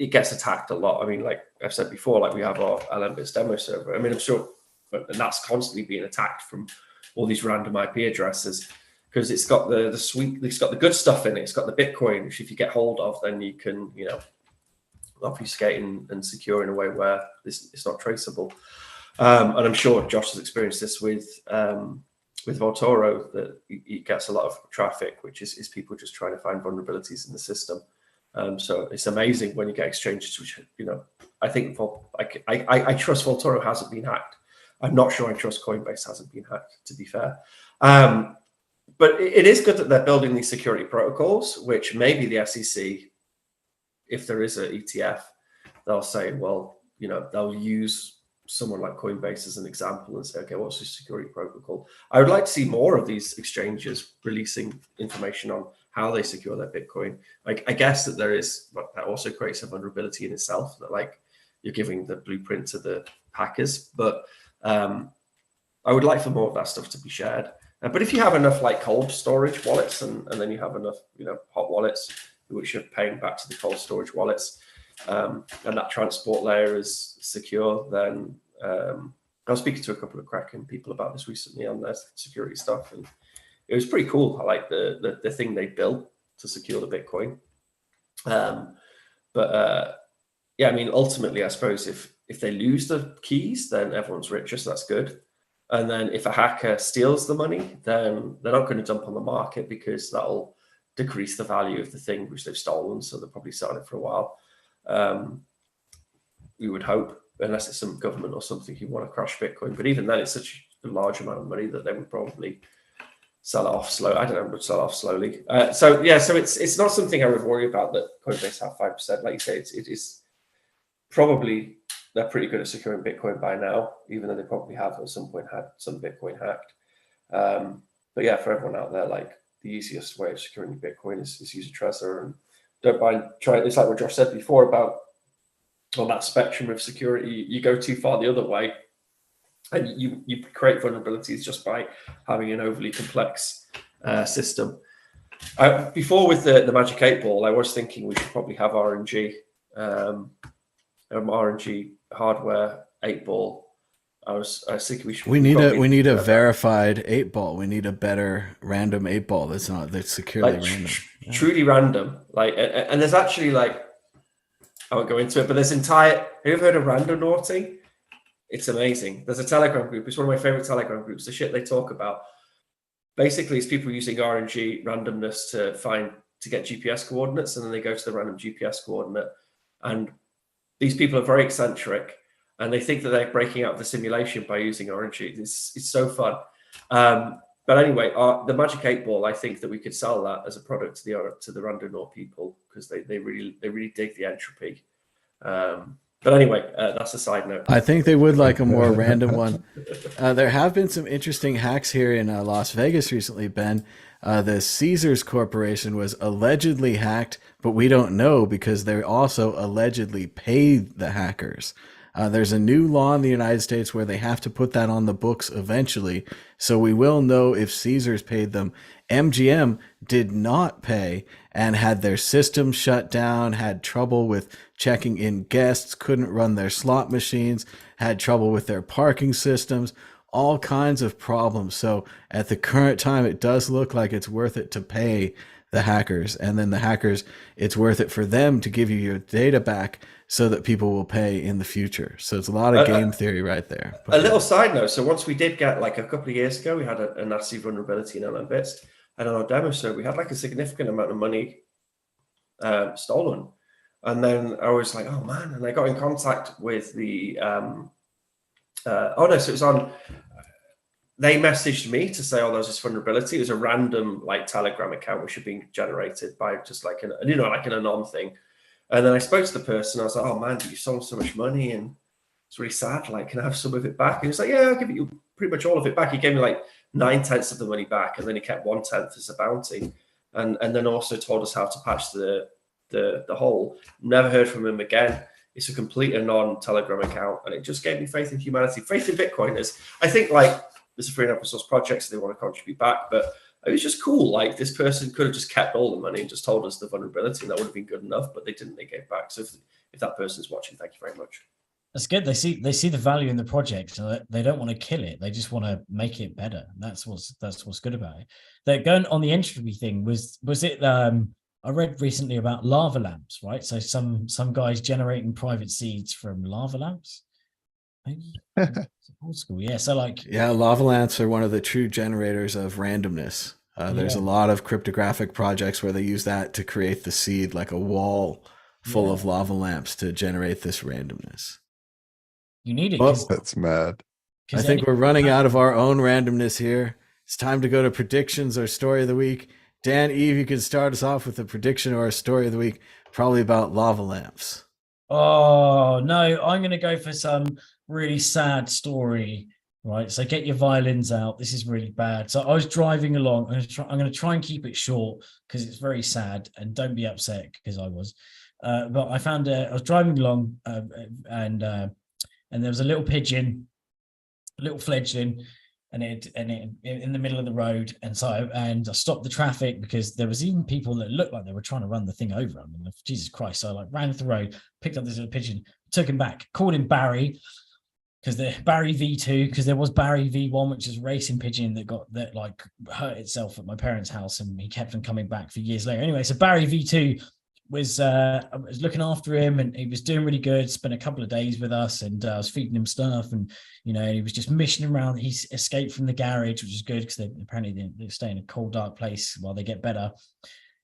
it gets attacked a lot. I mean, like I've said before, like we have our LMBits demo server. I mean, I'm sure, and that's constantly being attacked from all these random IP addresses because it's got the sweet, it's got the good stuff in it. It's got the Bitcoin, which if you get hold of, then you can, you know, obfuscate and secure in a way where it's not traceable. And I'm sure Josh has experienced this with Vaultoro, that it gets a lot of traffic, which is people just trying to find vulnerabilities in the system. So it's amazing when you get exchanges, which, you know, I think I trust Vaultoro hasn't been hacked. I'm not sure I trust Coinbase hasn't been hacked, to be fair. But it is good that they're building these security protocols, which maybe the SEC, if there is an ETF, they'll say, well, you know, they'll use someone like Coinbase as an example and say, okay, what's the security protocol? I would like to see more of these exchanges releasing information on how they secure their Bitcoin. Like, I guess that there is, but that also creates a vulnerability in itself, that like you're giving the blueprint to the hackers. But I would like for more of that stuff to be shared. But if you have enough like cold storage wallets and then you have enough, you know, hot wallets, which you're paying back to the cold storage wallets, and that transport layer is secure, then I was speaking to a couple of Kraken people about this recently on their security stuff, and it was pretty cool. I like the thing they built to secure the Bitcoin. Yeah, I mean, ultimately, I suppose if they lose the keys, then everyone's richer, so that's good. And then if a hacker steals the money, then they're not going to dump on the market because that'll decrease the value of the thing which they've stolen. So they'll probably sell it for a while. We would hope, unless it's some government or something who want to crash Bitcoin. But even then, it's such a large amount of money that they would probably sell it off slow. I don't know, would sell off slowly. So it's not something I would worry about that Coinbase have 5%. Like you say, it is probably, they're pretty good at securing Bitcoin by now, even though they probably have at some point had some Bitcoin hacked. But yeah, for everyone out there, like the easiest way of securing Bitcoin is use a Trezor, and don't mind trying. It's like what Josh said before about on that spectrum of security, you go too far the other way, and you create vulnerabilities just by having an overly complex system. Before with the Magic 8 Ball, I was thinking we should probably have RNG. RNG hardware 8 ball. I was thinking we should. We need a verified 8 ball. We need a better random 8 ball that's securely like, random. Truly random. Like, and there's actually like, I won't go into it, but there's entire. Have you ever heard of Randonaughty? It's amazing. There's a Telegram group. It's one of my favorite Telegram groups. The shit they talk about. Basically, it's people using RNG randomness to get GPS coordinates, and then they go to the random GPS coordinate. And these people are very eccentric, and they think that they're breaking out the simulation by using RNG. It's so fun. But anyway, the Magic 8 Ball, I think that we could sell that as a product to the Randonaut people because they really dig the entropy. But anyway, that's a side note. I think they would like a more random one. There have been some interesting hacks here in Las Vegas recently, Ben. The Caesars Corporation was allegedly hacked, but we don't know because they also allegedly paid the hackers. There's a new law in the United States where they have to put that on the books eventually, so we will know if Caesars paid them. MGM did not pay and had their system shut down, had trouble with checking in guests, couldn't run their slot machines, had trouble with their parking systems, all kinds of problems. So at the current time, it does look like it's worth it to pay the hackers, and then the hackers, it's worth it for them to give you your data back so that people will pay in the future. So it's a lot of game theory right there. But a little side note. So once we did get, like a couple of years ago, we had a nasty vulnerability in LMBits, and on our demo server, we had like a significant amount of money stolen. And then I was like, oh man, and I got in contact with the, so it was on, they messaged me to say, oh, there's this vulnerability. It was a random like Telegram account which had been generated by just like an anon thing. And then I spoke to the person. I was like, oh man, you sold so much money and it's really sad. Like, can I have some of it back? And he was like, yeah, I'll give you pretty much all of it back. He gave me like 9/10 of the money back, and then he kept 1/10 as a bounty. And then also told us how to patch the hole. Never heard from him again. It's a complete anon Telegram account, and it just gave me faith in humanity, faith in Bitcoiners. I think like, it's a free and open source project, so they want to contribute back. But It was just cool. Like this person could have just kept all the money and just told us the vulnerability, and that would have been good enough. But they didn't. They gave back. So if that person's watching, thank you very much. That's good. They see the value in the project, so they don't want to kill it. They just want to make it better. That's what's good about it. They're going on the entropy thing. Was it? I read recently about lava lamps, right? So some guys generating private seeds from lava lamps. Maybe old school, yeah. So like, yeah, lava lamps are one of the true generators of randomness. There's a lot of cryptographic projects where they use that to create the seed, like a wall full of lava lamps to generate this randomness. You need it. Well, That's mad. I think we're running out of our own randomness here. It's time to go to predictions or story of the week. Dan, Eve, you can start us off with a prediction or a story of the week, probably about lava lamps. Oh no, I'm gonna go for some really sad story. Right, so get your violins out. This is really bad. So I was driving along. I'm going to try and keep it short because it's very sad, and don't be upset because I was. But I found I was driving along, and there was a little pigeon, a little fledgling, and it in the middle of the road. And so I stopped the traffic because there was even people that looked like they were trying to run the thing over. I mean, Jesus Christ! So I like ran off the road, picked up this little pigeon, took him back, called him Barry. Because the Barry V2, because there was Barry V1, which is a racing pigeon that like hurt itself at my parents' house, and he kept on coming back for years later. Anyway, so Barry V2 I was looking after him, and he was doing really good. Spent a couple of days with us, and I was feeding him stuff, and he was just missioning around. He escaped from the garage, which is good because they stay in a cold, dark place while they get better.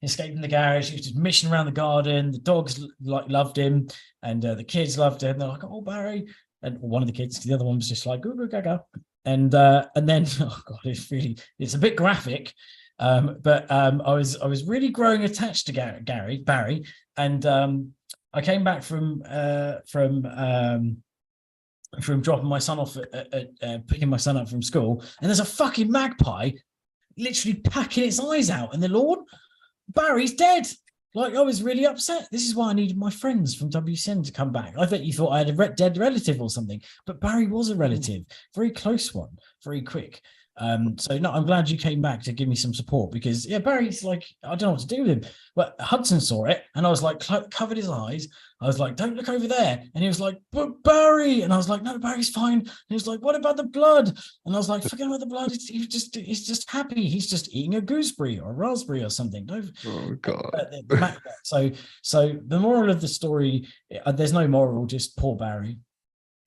He escaped from the garage. He was just missioning around the garden. The dogs loved him, and the kids loved him. They're like, "Oh, Barry." And one of the kids, the other one was just like "Goo goo gaga," and then oh god, it's a bit graphic, but I was really growing attached to Barry, and I came back from dropping my son off picking my son up from school, and there's a fucking magpie literally packing its eyes out in the lawn. Barry's dead. Like, I was really upset. This is why I needed my friends from WCN to come back. I bet you thought I had a dead relative or something, but Barry was a relative, very close one, very quick. So no, I'm glad you came back to give me some support because Barry's like, I don't know what to do with him. But Hudson saw it and I was like, covered his eyes. I was like, don't look over there. And he was like, but Barry. And I was like, no, Barry's fine. And he was like, what about the blood? And I was like, forget about the blood. He's just happy. He's just eating a gooseberry or a raspberry or something. No, oh God. So the moral of the story, there's no moral, just poor Barry.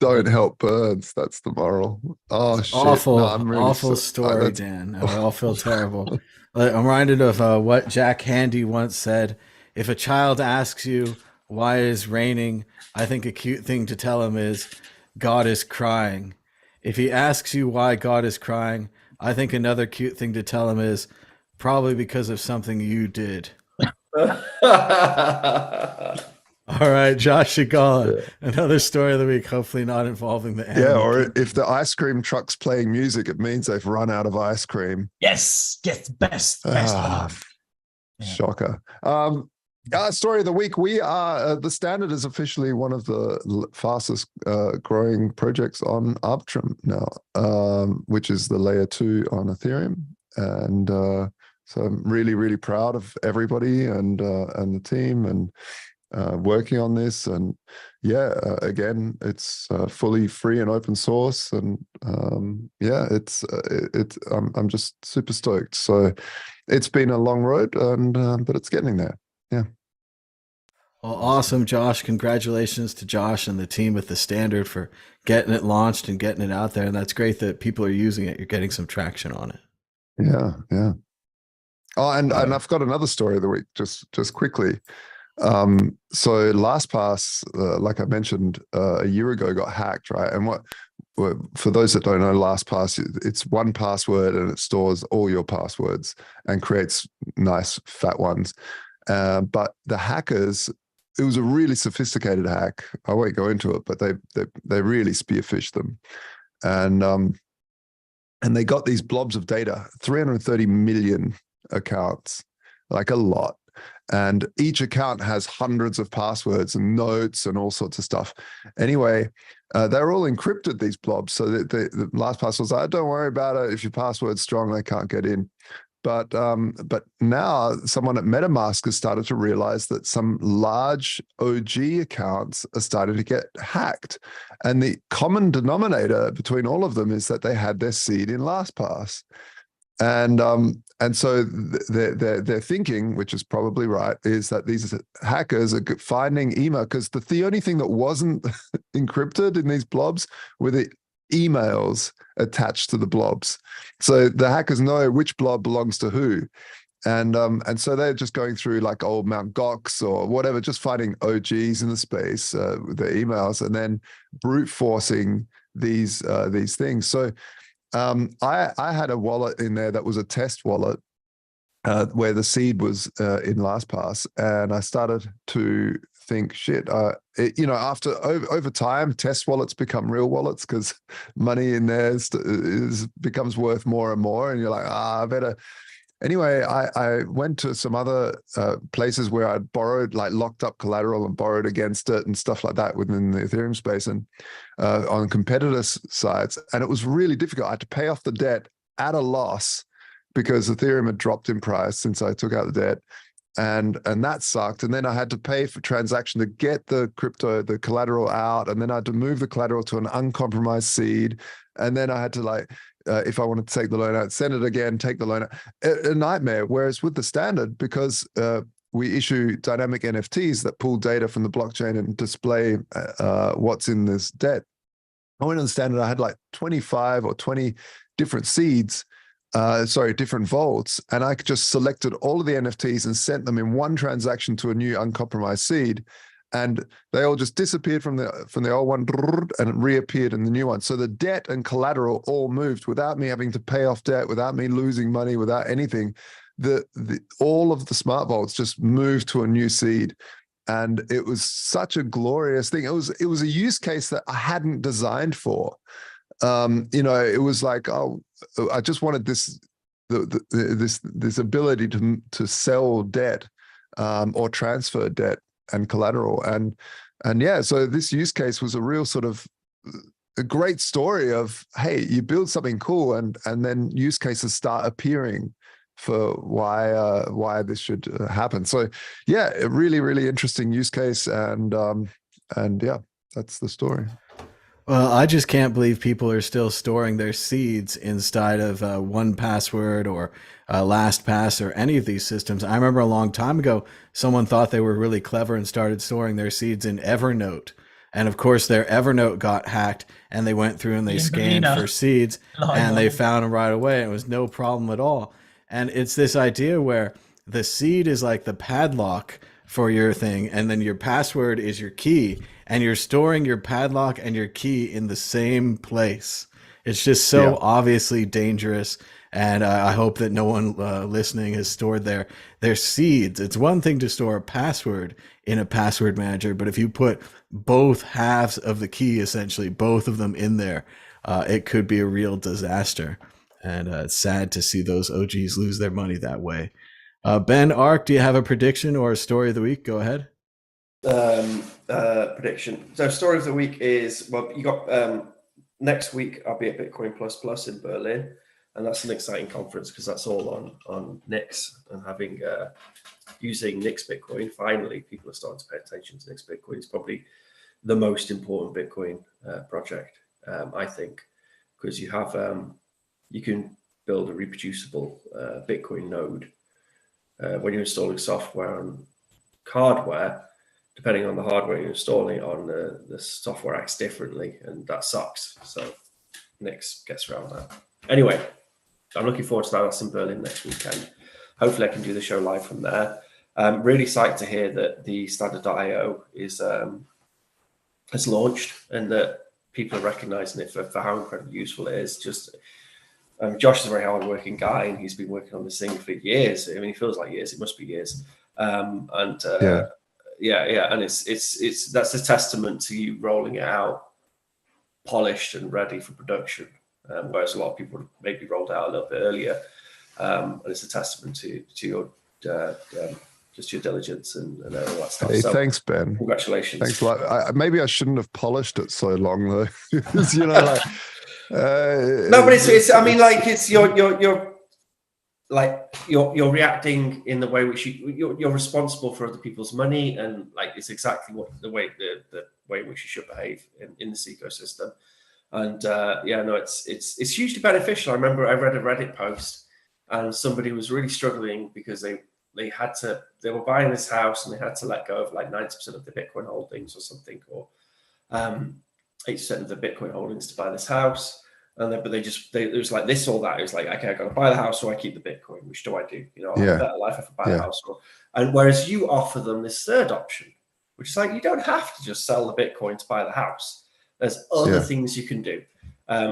Don't help birds. That's the moral. Oh shit! Awful, no, I'm really awful story, Dan. I all feel terrible. I'm reminded of what Jack Handy once said: "If a child asks you why it is raining, I think a cute thing to tell him is God is crying. If he asks you why God is crying, I think another cute thing to tell him is probably because of something you did." All right, Josh Segal, another story of the week, hopefully not involving the animal. Yeah, or if the ice cream truck's playing music, it means they've run out of ice cream. Yes, best. Shocker. Story of the week. We are, the Standard is officially one of the fastest growing projects on Arbitrum now, which is the layer 2 on Ethereum. And so I'm really, really proud of everybody and the team and working on this. And again, it's fully free and open source. And I'm just super stoked. So it's been a long road, but it's getting there. Yeah. Well, awesome, Josh. Congratulations to Josh and the team at the Standard for getting it launched and getting it out there. And that's great that people are using it. You're getting some traction on it. Yeah, yeah. Oh, and I've got another story of the week, just quickly. So LastPass, like I mentioned a year ago, got hacked, right? And for those that don't know, LastPass, it's one password and it stores all your passwords and creates nice fat ones. But the hackers, it was a really sophisticated hack. I won't go into it, but they really spearphished them, and they got these blobs of data, 330 million accounts, like a lot. And each account has hundreds of passwords and notes and all sorts of stuff. Anyway, they're all encrypted, these blobs. So the LastPass was like, don't worry about it. If your password's strong, they can't get in. But now someone at MetaMask has started to realize that some large OG accounts are starting to get hacked. And the common denominator between all of them is that they had their seed in LastPass. And so their thinking, which is probably right, is that these hackers are finding email, because the only thing that wasn't encrypted in these blobs were the emails attached to the blobs. So the hackers know which blob belongs to who. And so they're just going through like old Mt. Gox or whatever, just finding OGs in the space with their emails, and then brute forcing these things. So I had a wallet in there that was a test wallet where the seed was in LastPass, and I started to think, shit, after over time, test wallets become real wallets because money in there becomes worth more and more, and you're like, I better. Anyway, I went to some other places where I'd borrowed, like locked up collateral and borrowed against it and stuff like that within the Ethereum space and on competitor sites. And it was really difficult. I had to pay off the debt at a loss because Ethereum had dropped in price since I took out the debt. And that sucked. And then I had to pay for transaction to get the collateral out. And then I had to move the collateral to an uncompromised seed. And then I had to if I wanted to take the loan out, send it again, take the loan out. A nightmare. Whereas with the standard, because we issue dynamic NFTs that pull data from the blockchain and display what's in this debt. I went on the standard, I had like 25 or 20 different seeds, different vaults, and I just selected all of the NFTs and sent them in one transaction to a new uncompromised seed. And they all just disappeared from the old one and reappeared in the new one. So the debt and collateral all moved without me having to pay off debt, without me losing money, without anything. All of the smart vaults just moved to a new seed. And it was such a glorious thing. It was a use case that I hadn't designed for. It was like, I just wanted this ability to sell debt or transfer debt and collateral, and yeah, so this use case was a real sort of a great story of, hey, you build something cool, and then use cases start appearing for why this should happen. So yeah, a really, really interesting use case, and yeah, that's the story. Well, I just can't believe people are still storing their seeds inside of 1Password or LastPass or any of these systems. I remember a long time ago, someone thought they were really clever and started storing their seeds in Evernote. And of course, their Evernote got hacked, and they went through and they scanned for seeds, and they found them right away. It was no problem at all. And it's this idea where the seed is like the padlock for your thing, and then your password is your key, and you're storing your padlock and your key in the same place. It's just so obviously dangerous, and I hope that no one listening has stored their seeds. It's one thing to store a password in a password manager, but if you put both halves of the key, essentially both of them in there, it could be a real disaster. And it's sad to see those OGs lose their money that way. Ben, Ark, do you have a prediction or a story of the week? Go ahead. Prediction. So story of the week is, well, you got next week I'll be at Bitcoin Plus in Berlin, and that's an exciting conference because that's all on Nix and having using Nix Bitcoin. Finally, people are starting to pay attention to Nix Bitcoin. It's probably the most important Bitcoin project, I think, because you have you can build a reproducible Bitcoin node when you're installing software and hardware. Depending on the hardware you're installing on, the software acts differently, and that sucks. So Nix gets around that. Anyway, I'm looking forward to that. That's in Berlin next weekend. Hopefully I can do the show live from there. I'm really psyched to hear that the standard.io has launched, and that people are recognizing it for how incredibly useful it is. Just Josh is a very hardworking guy, and he's been working on this thing for years. I mean, it feels like years. It must be years. Yeah, and it's that's a testament to you rolling it out polished and ready for production, whereas a lot of people maybe rolled out a little bit earlier. And it's a testament to your just your diligence and all that stuff. Hey, so, thanks, Ben. Congratulations. Thanks a lot. Maybe I shouldn't have polished it so long though. No, but it's I mean, like, it's your like you're reacting in the way which you're responsible for other people's money, and like it's exactly what the way in which you should behave in this ecosystem. And it's hugely beneficial. I remember I read a Reddit post, and somebody was really struggling because they were buying this house and they had to let go of like 90% of the Bitcoin holdings or something, or 8% of the Bitcoin holdings to buy this house. And then, but it was like this or that. It was like, okay, I got to buy the house or I keep the Bitcoin. Which do I do? I'll have a better life if I buy the house. And whereas you offer them this third option, which is like, you don't have to just sell the Bitcoin to buy the house. There's other things you can do.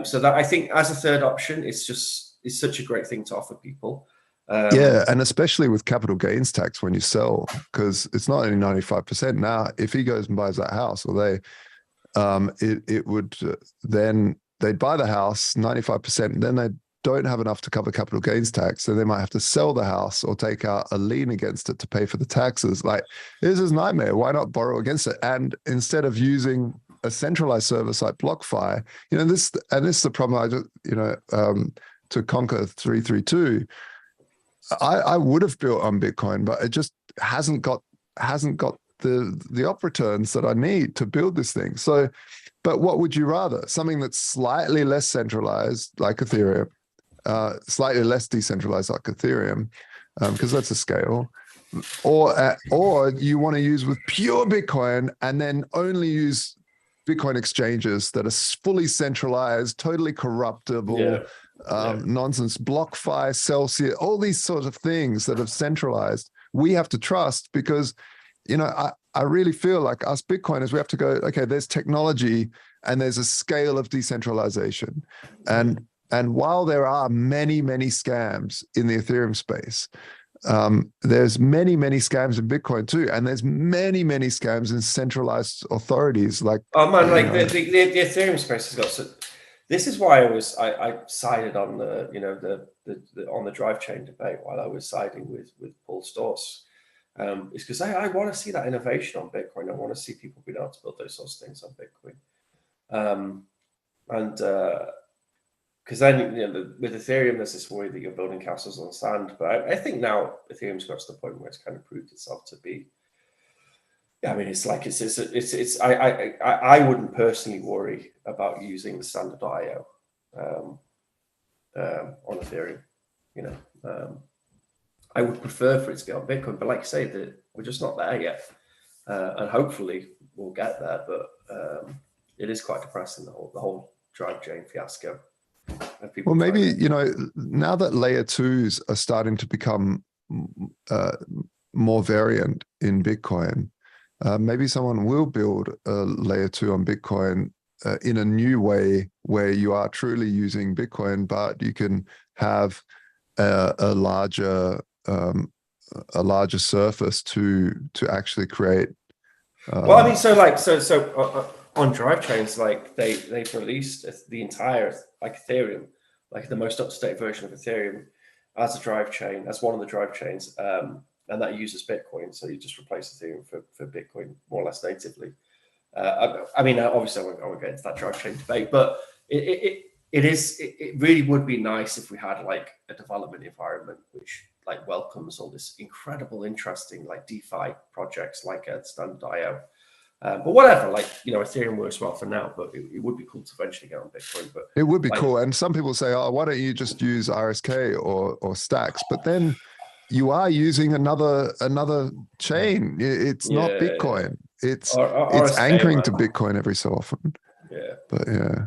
So that I think as a third option, it's such a great thing to offer people. And especially with capital gains tax when you sell, because it's not only 95%. Now, if he goes and buys that house, or they, it would then they'd buy the house 95%, and then they don't have enough to cover capital gains tax, so they might have to sell the house or take out a lien against it to pay for the taxes. Like, this is a nightmare. Why not borrow against it? And instead of using a centralized service like BlockFi, this is the problem. I just, to conquer 332, I would have built on Bitcoin, but it just hasn't got the op returns that I need to build this thing. So, but what would you rather? Something that's slightly less centralized, like Ethereum, slightly less decentralized, like Ethereum, because that's a scale, or you want to use with pure Bitcoin and then only use Bitcoin exchanges that are fully centralized, totally corruptible, nonsense, BlockFi, Celsius, all these sorts of things that are centralized, we have to trust, because, I really feel like us Bitcoiners, we have to go, okay, there's technology and there's a scale of decentralization. And while there are many, many scams in the Ethereum space, there's many, many scams in Bitcoin too. And there's many, many scams in centralized authorities. Like, the Ethereum space has got so. This is why I sided on on the drive chain debate while I was siding with Paul Stoss. Is because I want to see that innovation on Bitcoin. I want to see people being able to build those sorts of things on Bitcoin. Because then, with Ethereum, there's this worry that you're building castles on sand. But I think now Ethereum's got to the point where it's kind of proved itself to be. Yeah, I mean, I wouldn't personally worry about using the standard IO on Ethereum. I would prefer for it to be on Bitcoin, but like you say, we're just not there yet, and hopefully we'll get there. But it is quite depressing, the whole drive chain fiasco. Well, maybe now that layer twos are starting to become more variant in Bitcoin, maybe someone will build a layer two on Bitcoin in a new way, where you are truly using Bitcoin, but you can have a larger surface to actually create. Well, I mean, so on drive chains, like they've released the entire, like Ethereum, like the most up-to-date version of Ethereum as a drive chain, as one of the drive chains, and that uses Bitcoin. So you just replace Ethereum for Bitcoin more or less natively. I mean, obviously I won't get into that drive chain debate, but it really would be nice if we had like a development environment which like welcomes all this incredible, interesting like DeFi projects like Standard IO. But whatever, like Ethereum works well for now, but it would be cool to eventually get on Bitcoin. But it would be cool. And some people say, "Oh, why don't you just use RSK or Stacks?" But then you are using another chain. It's not Bitcoin. It's RSK, anchoring to Bitcoin every so often. Yeah, but yeah.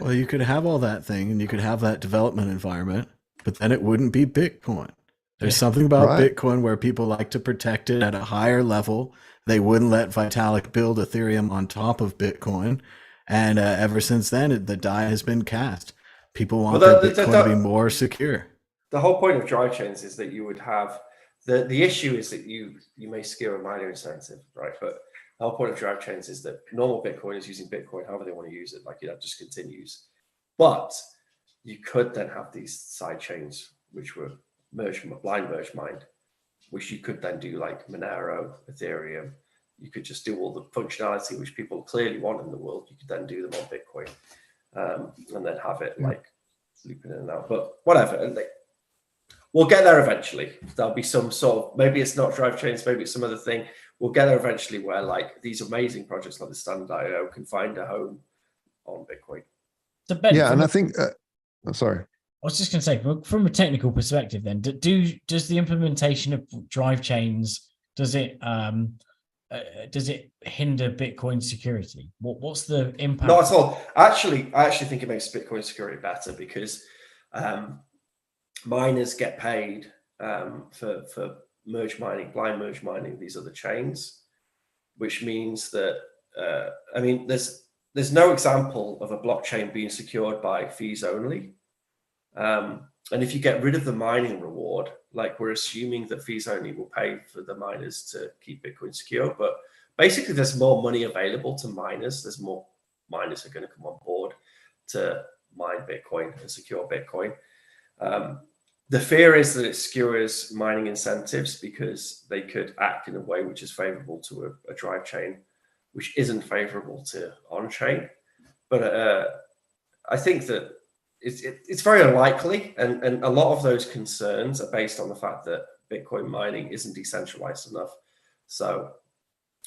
Well, you could have all that thing, and you could have that development environment, but then it wouldn't be Bitcoin. There's something about Bitcoin where people like to protect it at a higher level. They wouldn't let Vitalik build Ethereum on top of Bitcoin. And ever since then, the die has been cast. People want their Bitcoin to be more secure. The whole point of drive chains is that you would have, the issue is that you may skew a minor incentive, right? But the whole point of drive chains is that normal Bitcoin is using Bitcoin however they want to use it, like just continues. But you could then have these side chains which were blind merge mined, which you could then do like Monero, Ethereum. You could just do all the functionality which people clearly want in the world. You could then do them on Bitcoin, and then have it like looping in and out, but whatever. We'll get there eventually. There'll be some sort of, maybe it's not drive chains, maybe it's some other thing. We'll get there eventually where like these amazing projects like the Standard IO can find a home on Bitcoin. So Ben, Yeah, and I think, sorry. I was just going to say, from a technical perspective, then, does the implementation of drive chains, does it hinder Bitcoin security? What's the impact? Not at all. I actually think it makes Bitcoin security better because miners get paid for merge mining, blind merge mining these other chains, which means that I mean, there's no example of a blockchain being secured by fees only. And if you get rid of the mining reward, like we're assuming that fees only will pay for the miners to keep Bitcoin secure, but basically there's more money available to miners. There's more miners who are going to come on board to mine Bitcoin and secure Bitcoin. The fear is that it skewers mining incentives because they could act in a way which is favorable to a drive chain, which isn't favorable to on-chain. But I think that it's very unlikely, and a lot of those concerns are based on the fact that Bitcoin mining isn't decentralized enough. So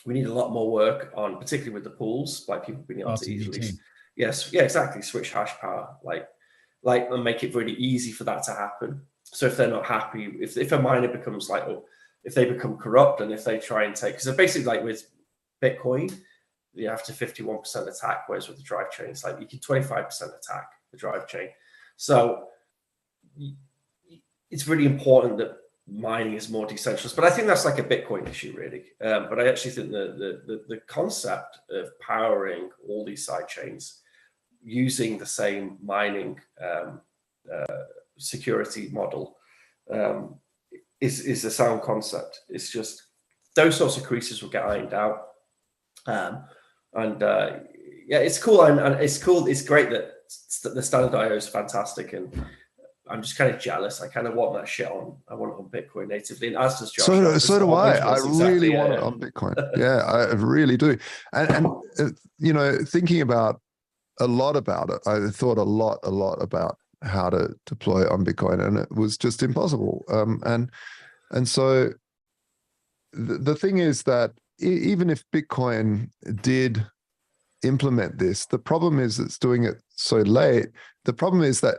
we need a lot more work on, particularly with the pools, like people being able to easily, exactly, switch hash power, and make it really easy for that to happen. So if they're not happy, if a miner becomes like, or if they become corrupt and if they try and take, because basically like with Bitcoin, you have to 51% attack, whereas with the drive chain, it's like you can 25% attack the drive chain. So it's really important that mining is more decentralized, but I think that's like a Bitcoin issue really. But I actually think the concept of powering all these side chains using the same mining security model is a sound concept. It's just those sorts of creases will get ironed out, yeah, it's cool, and it's cool. It's great that the Standard IO is fantastic, and I'm just kind of jealous. I kind of want that shit on. I want it on Bitcoin natively, and as does Josh. So do I. I really want it on Bitcoin. Yeah, I really do. And you know, thinking about a lot about it, I thought a lot about how to deploy it on Bitcoin, and it was just impossible. And so the thing is that even if Bitcoin did implement this, the problem is it's doing it so late. The problem is that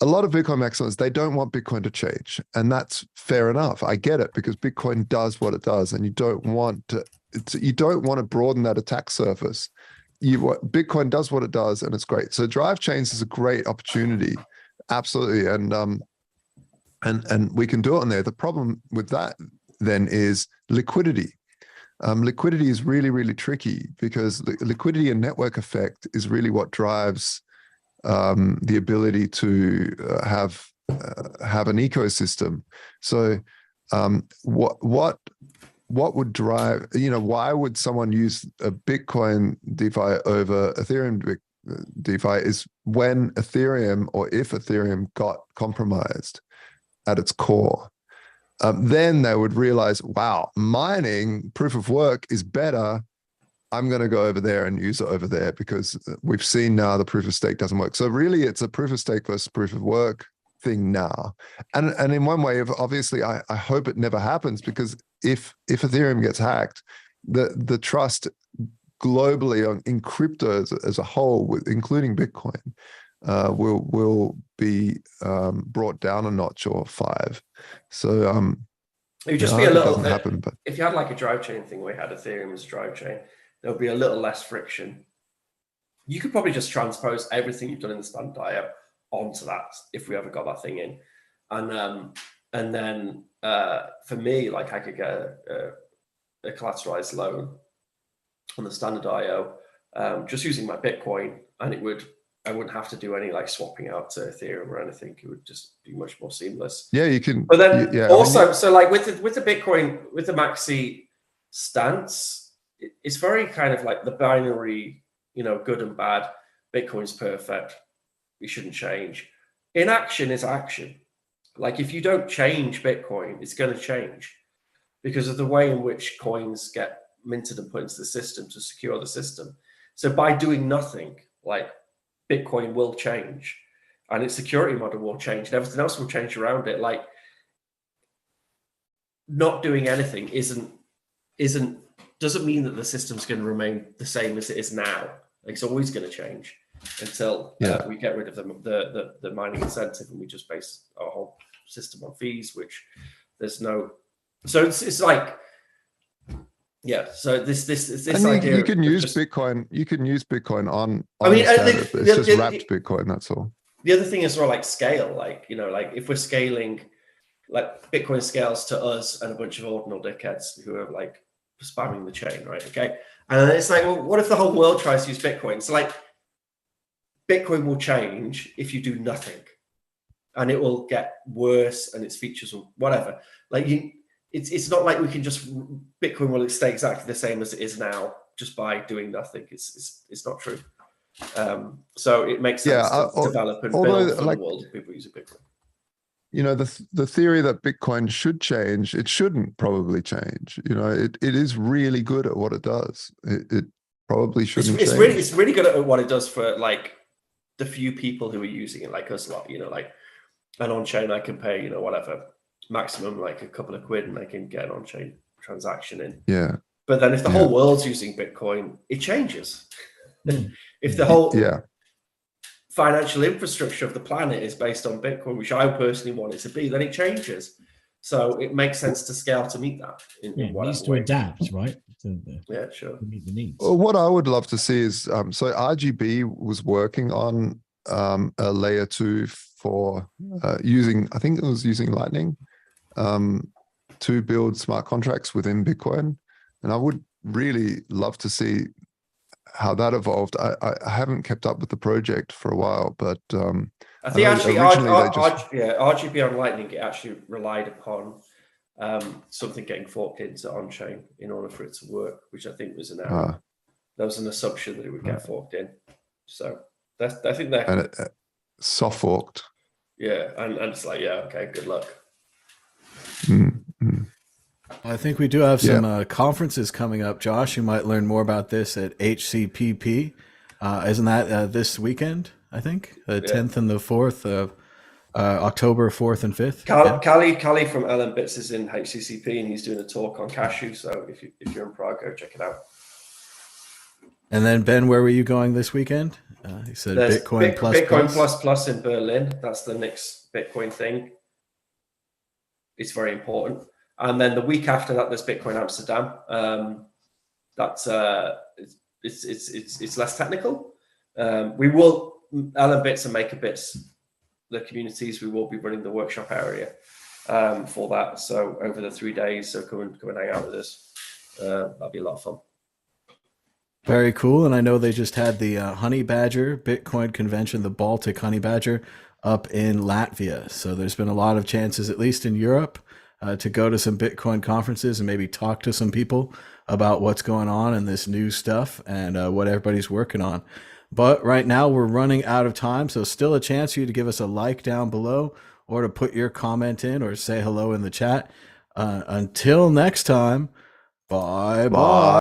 a lot of Bitcoin maximalists, they don't want Bitcoin to change, and that's fair enough. I get it, because Bitcoin does what it does, and you don't want to broaden that attack surface. Bitcoin does what it does, and it's great. So drive chains is a great opportunity, absolutely, and we can do it on there. The problem with that then is liquidity. Liquidity is really, really tricky, because the liquidity and network effect is really what drives the ability to have an ecosystem. So what would drive, why would someone use a Bitcoin DeFi over Ethereum DeFi is when Ethereum, or if Ethereum got compromised at its core. Then they would realize, wow, mining proof of work is better. I'm going to go over there and use it over there, because we've seen now the proof of stake doesn't work. So really it's a proof of stake versus proof of work thing now. And in one way, obviously, I hope it never happens, because if Ethereum gets hacked, the trust globally in crypto as a whole, including Bitcoin, will be brought down a notch or 5. So it would just be a little bit, happen, but if you had like a drive chain thing where you had Ethereum as a drive chain, there'll be a little less friction. You could probably just transpose everything you've done in the Standard IO onto that if we ever got that thing in, and then for me, like I could get a collateralized loan on the Standard IO just using my Bitcoin, and I wouldn't have to do any like swapping out to Ethereum or anything. It would just be much more seamless. Yeah, you can. But then also, I mean, so like with the Bitcoin, with the maxi stance, it's very kind of like the binary, good and bad. Bitcoin's perfect. We shouldn't change. Inaction is action. Like if you don't change Bitcoin, it's going to change because of the way in which coins get minted and put into the system to secure the system. So by doing nothing, like Bitcoin will change. and its security model will change, and everything else will change around it. Like, not doing anything doesn't mean that the system's going to remain the same as it is now. Like, it's always going to change until we get rid of the mining incentive, and we just base our whole system on fees, which there's no. So it's like, yeah. So this and idea you can use just, Bitcoin. You can use Bitcoin on. I mean, it's just wrapped Bitcoin. That's all. The other thing is sort of like scale. Like, you know, like if we're scaling, like Bitcoin scales to us and a bunch of ordinal dickheads who are like spamming the chain, right? Okay. And it's like, well, what if the whole world tries to use Bitcoin? So like, Bitcoin will change if you do nothing, and it will get worse, and its features will whatever. Like it's not like we can just Bitcoin will stay exactly the same as it is now just by doing nothing. It's not true. So it makes sense to develop and build for the world of people using Bitcoin. You know, the theory that Bitcoin should change, it shouldn't probably change. You know, it is really good at what it does. It probably shouldn't change. It's really good at what it does for like the few people who are using it, like us lot, you know, like an on-chain I can pay, you know, whatever, maximum like a couple of quid, and I can get an on-chain transaction in. Yeah. But then if the whole world's using Bitcoin, it changes. If the whole financial infrastructure of the planet is based on Bitcoin, which I personally want it to be, then it changes. So it makes sense to scale to meet that. It needs to adapt, right? Sure. To meet the needs. Well, what I would love to see is, so RGB was working on a layer 2 for using, I think it was using Lightning to build smart contracts within Bitcoin. And I would really love to see how that evolved. I haven't kept up with the project for a while, but I think actually RGB on Lightning, it actually relied upon something getting forked into on-chain in order for it to work, which I think was an error. There was an assumption that it would get forked in. So I think that, and it soft forked. Yeah, and it's like, yeah, okay, good luck. Mm-hmm. I think we do have some conferences coming up, Josh. You might learn more about this at HCPP. Isn't that this weekend? I think the 10th and the 4th of October 4th and 5th. Callie from Ellen Bits is in HCCP, and he's doing a talk on Cashew. So if you're in Prague, go check it out. And then Ben, where were you going this weekend? He said Bitcoin plus in Berlin. That's the next Bitcoin thing. It's very important. And then the week after that, there's Bitcoin Amsterdam. That's it's less technical. We will Ellen Bits and Maker Bits, the communities. We will be running the workshop area for that. So over the 3 days, so come and hang out with us. That'll be a lot of fun. Very cool. And I know they just had the Honey Badger Bitcoin convention, the Baltic Honey Badger, up in Latvia. So there's been a lot of chances, at least in Europe, to go to some Bitcoin conferences and maybe talk to some people about what's going on and this new stuff and what everybody's working on. But right now we're running out of time. So still a chance for you to give us a like down below or to put your comment in or say hello in the chat. Until next time, bye-bye.